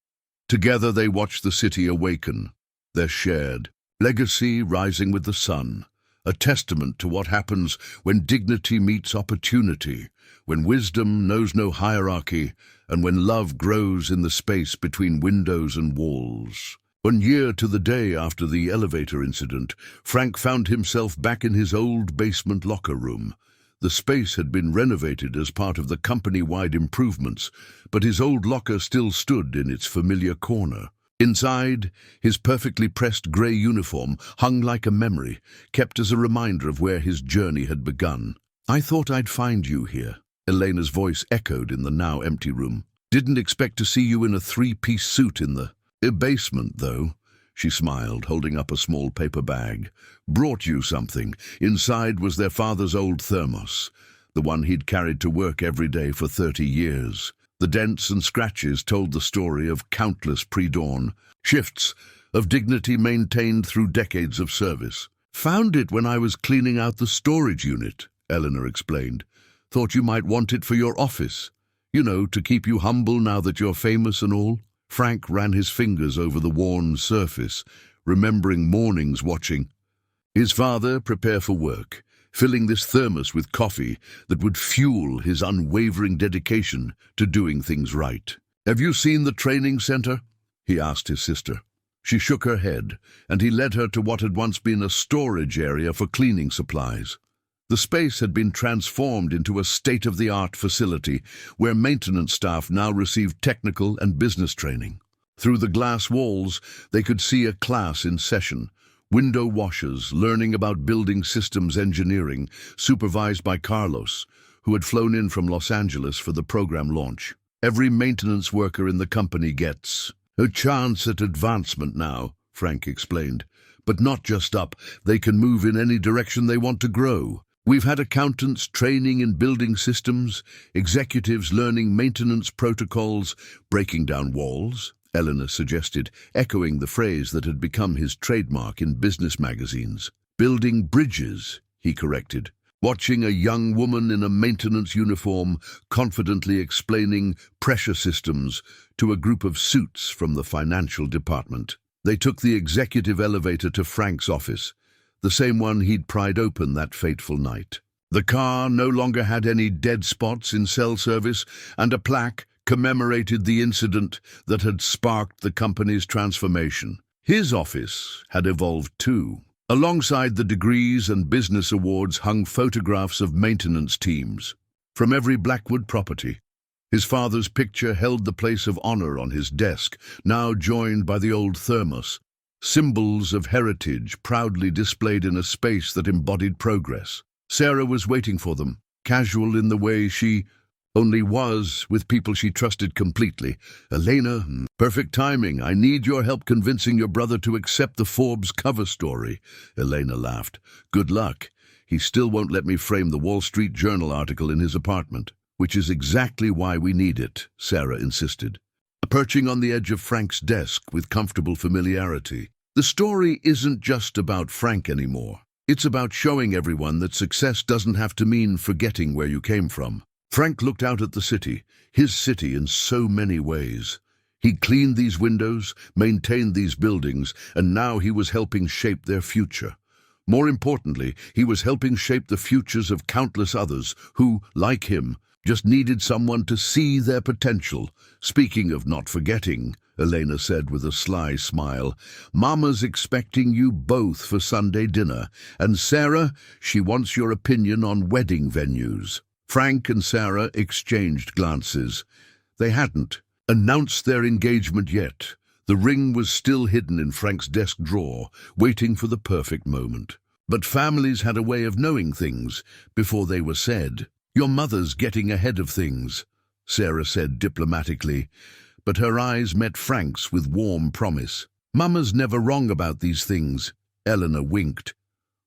[SPEAKER 1] Together they watched the city awaken, their shared legacy rising with the sun, a testament to what happens when dignity meets opportunity, when wisdom knows no hierarchy, and when love grows in the space between windows and walls. 1 year to the day after the elevator incident, Frank found himself back in his old basement locker room. The space had been renovated as part of the company-wide improvements, but his old locker still stood in its familiar corner. Inside, his perfectly pressed grey uniform hung like a memory, kept as a reminder of where his journey had begun. I thought I'd find you here, Elena's voice echoed in the now empty room. Didn't expect to see you in a 3-piece suit in the basement, though. She smiled, holding up a small paper bag. Brought you something. Inside was their father's old thermos, the one he'd carried to work every day for 30 years. The dents and scratches told the story of countless pre-dawn shifts of dignity maintained through decades of service. Found it when I was cleaning out the storage unit, Eleanor explained. Thought you might want it for your office. You know, to keep you humble now that you're famous and all. Frank ran his fingers over the worn surface, remembering mornings watching his father prepare for work, filling this thermos with coffee that would fuel his unwavering dedication to doing things right. Have you seen the training center? he asked his sister. She shook her head, and he led her to what had once been a storage area for cleaning supplies. The space had been transformed into a state-of-the-art facility where maintenance staff now received technical and business training. Through the glass walls, they could see a class in session, window washers learning about building systems engineering, supervised by Carlos, who had flown in from Los Angeles for the program launch. Every maintenance worker in the company gets a chance at advancement now, Frank explained. But not just up, they can move in any direction they want to grow. We've had accountants training in building systems, executives learning maintenance protocols, breaking down walls, Eleanor suggested, echoing the phrase that had become his trademark in business magazines. Building bridges, he corrected, watching a young woman in a maintenance uniform confidently explaining pressure systems to a group of suits from the financial department. They took the executive elevator to Frank's office, the same one he'd pried open that fateful night. The car no longer had any dead spots in cell service, and a plaque commemorated the incident that had sparked the company's transformation. His office had evolved too. Alongside the degrees and business awards hung photographs of maintenance teams from every Blackwood property. His father's picture held the place of honor on his desk, now joined by the old thermos, symbols of heritage proudly displayed in a space that embodied progress. Sarah was waiting for them, casual in the way she only was with people she trusted completely. Elena, perfect timing. I need your help convincing your brother to accept the Forbes cover story. Elena laughed. Good luck. He still won't let me frame the Wall Street Journal article in his apartment, which is exactly why we need it, Sarah insisted, perching on the edge of Frank's desk with comfortable familiarity. The story isn't just about Frank anymore. It's about showing everyone that success doesn't have to mean forgetting where you came from. Frank looked out at the city, his city in so many ways. He'd cleaned these windows, maintained these buildings, and now he was helping shape their future. More importantly, he was helping shape the futures of countless others who, like him, just needed someone to see their potential. Speaking of not forgetting, Elena said with a sly smile, Mama's expecting you both for Sunday dinner, and Sarah, she wants your opinion on wedding venues. Frank and Sarah exchanged glances. They hadn't announced their engagement yet. The ring was still hidden in Frank's desk drawer, waiting for the perfect moment. But families had a way of knowing things before they were said. Your mother's getting ahead of things, Sarah said diplomatically, but her eyes met Frank's with warm promise. Mama's never wrong about these things, Eleanor winked.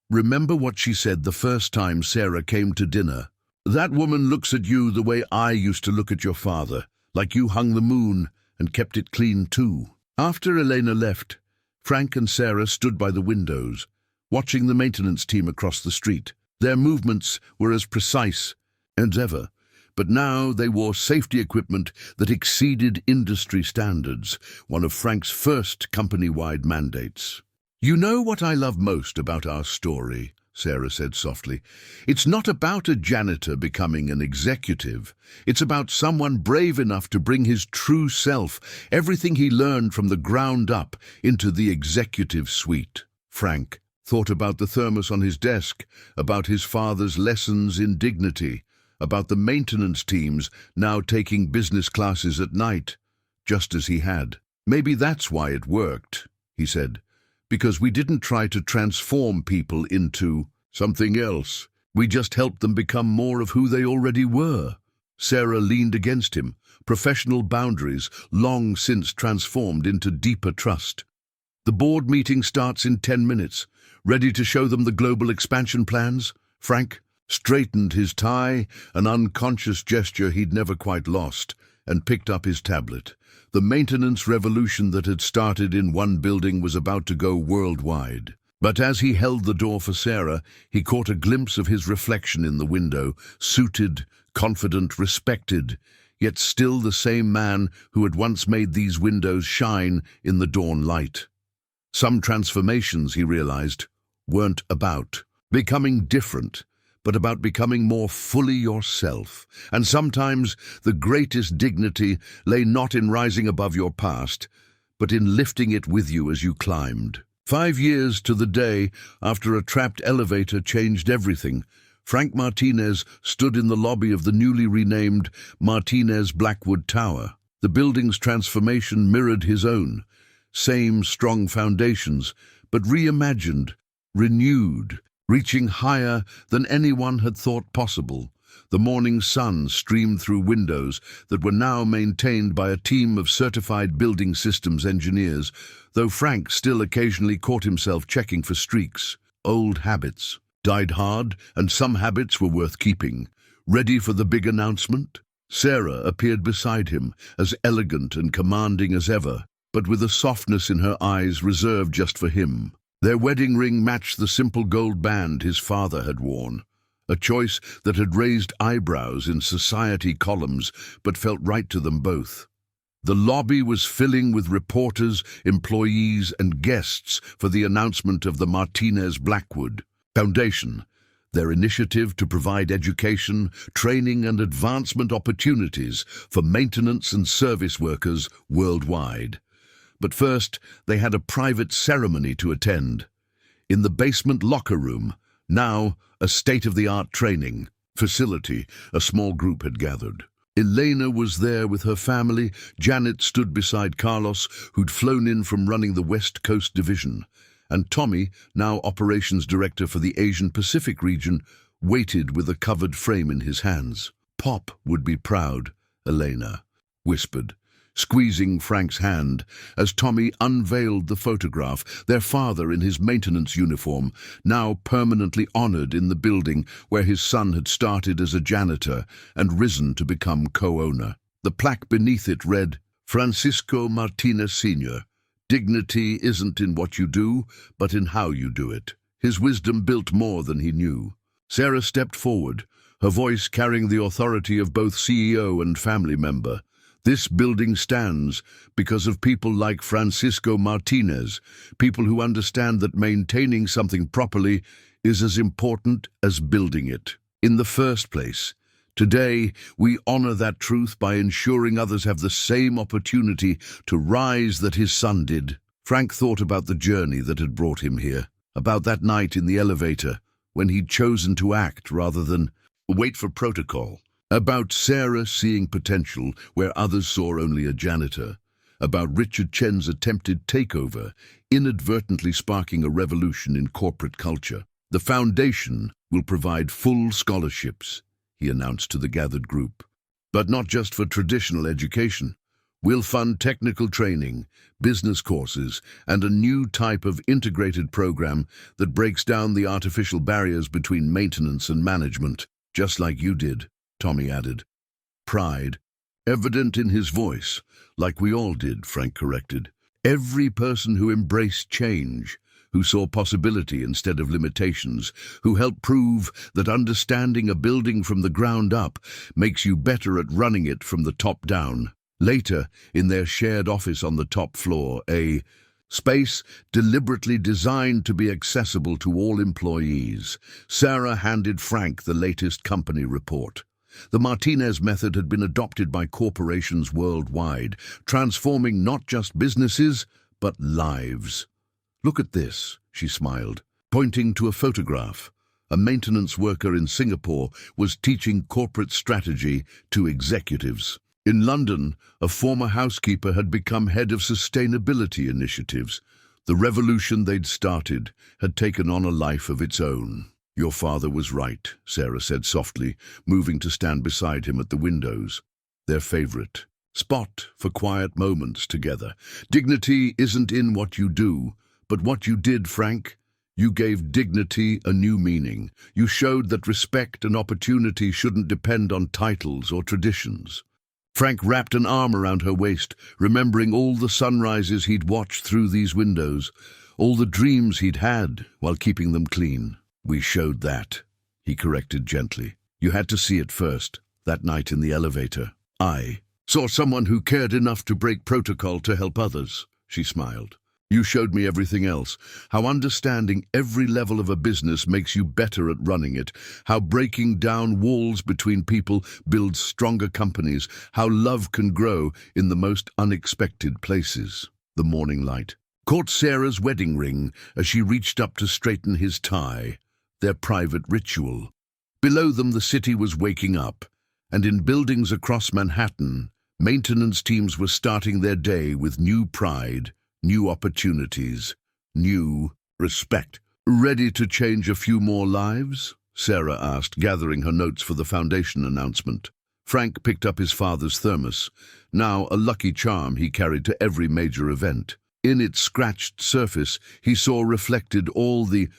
[SPEAKER 1] Remember what she said the first time Sarah came to dinner? That woman looks at you the way I used to look at your father, like you hung the moon and kept it clean too. After Elena left, Frank and Sarah stood by the windows, watching the maintenance team across the street. Their movements were as precise as ever, but now they wore safety equipment that exceeded industry standards, one of Frank's first company-wide mandates. You know what I love most about our story, Sarah said softly. It's not about a janitor becoming an executive. It's about someone brave enough to bring his true self, everything he learned from the ground up, into the executive suite. Frank thought about the thermos on his desk, about his father's lessons in dignity, about the maintenance teams now taking business classes at night, just as he had. Maybe that's why it worked, he said, because we didn't try to transform people into something else. We just helped them become more of who they already were. Sarah leaned against him, professional boundaries long since transformed into deeper trust. The board meeting starts in 10 minutes. Ready to show them the global expansion plans? Frank straightened his tie, an unconscious gesture he'd never quite lost, and picked up his tablet. The maintenance revolution that had started in one building was about to go worldwide. But as he held the door for Sarah, he caught a glimpse of his reflection in the window, suited, confident, respected, yet still the same man who had once made these windows shine in the dawn light. Some transformations, he realized, weren't about becoming different, but about becoming more fully yourself. And sometimes the greatest dignity lay not in rising above your past, but in lifting it with you as you climbed. 5 years to the day after a trapped elevator changed everything, Frank Martinez stood in the lobby of the newly renamed Martinez Blackwood Tower. The building's transformation mirrored his own. Same strong foundations, but reimagined, renewed, reaching higher than anyone had thought possible. The morning sun streamed through windows that were now maintained by a team of certified building systems engineers, though Frank still occasionally caught himself checking for streaks. Old habits died hard, and some habits were worth keeping. Ready for the big announcement? Sarah appeared beside him, as elegant and commanding as ever, but with a softness in her eyes reserved just for him. Their wedding ring matched the simple gold band his father had worn, a choice that had raised eyebrows in society columns but felt right to them both. The lobby was filling with reporters, employees, and guests for the announcement of the Martinez Blackwood Foundation, their initiative to provide education, training, and advancement opportunities for maintenance and service workers worldwide. But first, they had a private ceremony to attend. In the basement locker room, now a state-of-the-art training facility, a small group had gathered. Elena was there with her family. Janet stood beside Carlos, who'd flown in from running the West Coast Division. And Tommy, now operations director for the Asian Pacific region, waited with a covered frame in his hands. "Pop would be proud," Elena whispered, squeezing Frank's hand as Tommy unveiled the photograph, their father in his maintenance uniform, now permanently honored in the building where his son had started as a janitor and risen to become co-owner. The plaque beneath it read, "Francisco Martinez Sr., dignity isn't in what you do, but in how you do it." His wisdom built more than he knew. Sarah stepped forward, her voice carrying the authority of both CEO and family member. "This building stands because of people like Francisco Martinez, people who understand that maintaining something properly is as important as building it in the first place. Today, we honor that truth by ensuring others have the same opportunity to rise that his son did." Frank thought about the journey that had brought him here, about that night in the elevator when he'd chosen to act rather than wait for protocol. About Sarah seeing potential where others saw only a janitor. About Richard Chen's attempted takeover, inadvertently sparking a revolution in corporate culture. "The foundation will provide full scholarships," he announced to the gathered group. "But not just for traditional education. We'll fund technical training, business courses, and a new type of integrated program that breaks down the artificial barriers between maintenance and management, just like you did," Tommy added. Pride evident in his voice, like we all did, Frank corrected. Every person who embraced change, who saw possibility instead of limitations, who helped prove that understanding a building from the ground up makes you better at running it from the top down. Later, in their shared office on the top floor, a space deliberately designed to be accessible to all employees, Sarah handed Frank the latest company report. The Martinez method had been adopted by corporations worldwide, transforming not just businesses, but lives. "Look at this," she smiled, pointing to a photograph. A maintenance worker in Singapore was teaching corporate strategy to executives. In London, a former housekeeper had become head of sustainability initiatives. The revolution they'd started had taken on a life of its own. "Your father was right," Sarah said softly, moving to stand beside him at the windows. Their favorite spot for quiet moments together. "Dignity isn't in what you do, but what you did, Frank. You gave dignity a new meaning. You showed that respect and opportunity shouldn't depend on titles or traditions." Frank wrapped an arm around her waist, remembering all the sunrises he'd watched through these windows, all the dreams he'd had while keeping them clean. "We showed that," he corrected gently. "You had to see it first, that night in the elevator." "I saw someone who cared enough to break protocol to help others," she smiled. "You showed me everything else, how understanding every level of a business makes you better at running it, how breaking down walls between people builds stronger companies, how love can grow in the most unexpected places." the morning light, caught Sarah's wedding ring as she reached up to straighten his tie, their private ritual. Below them the city was waking up, and in buildings across Manhattan, maintenance teams were starting their day with new pride, new opportunities, new respect. "Ready to change a few more lives?" Sarah asked, gathering her notes for the foundation announcement. Frank picked up his father's thermos, now a lucky charm he carried to every major event. In its scratched surface, he saw reflected all the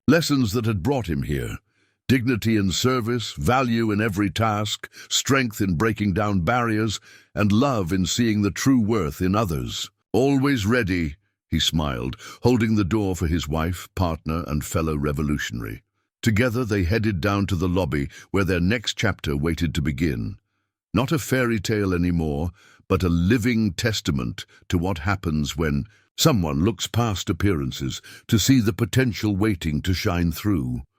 [SPEAKER 1] lessons that had brought him here. Dignity in service, value in every task, strength in breaking down barriers, and love in seeing the true worth in others. "Always ready," he smiled, holding the door for his wife, partner, and fellow revolutionary. Together they headed down to the lobby where their next chapter waited to begin. Not a fairy tale anymore, but a living testament to what happens when someone looks past appearances to see the potential waiting to shine through.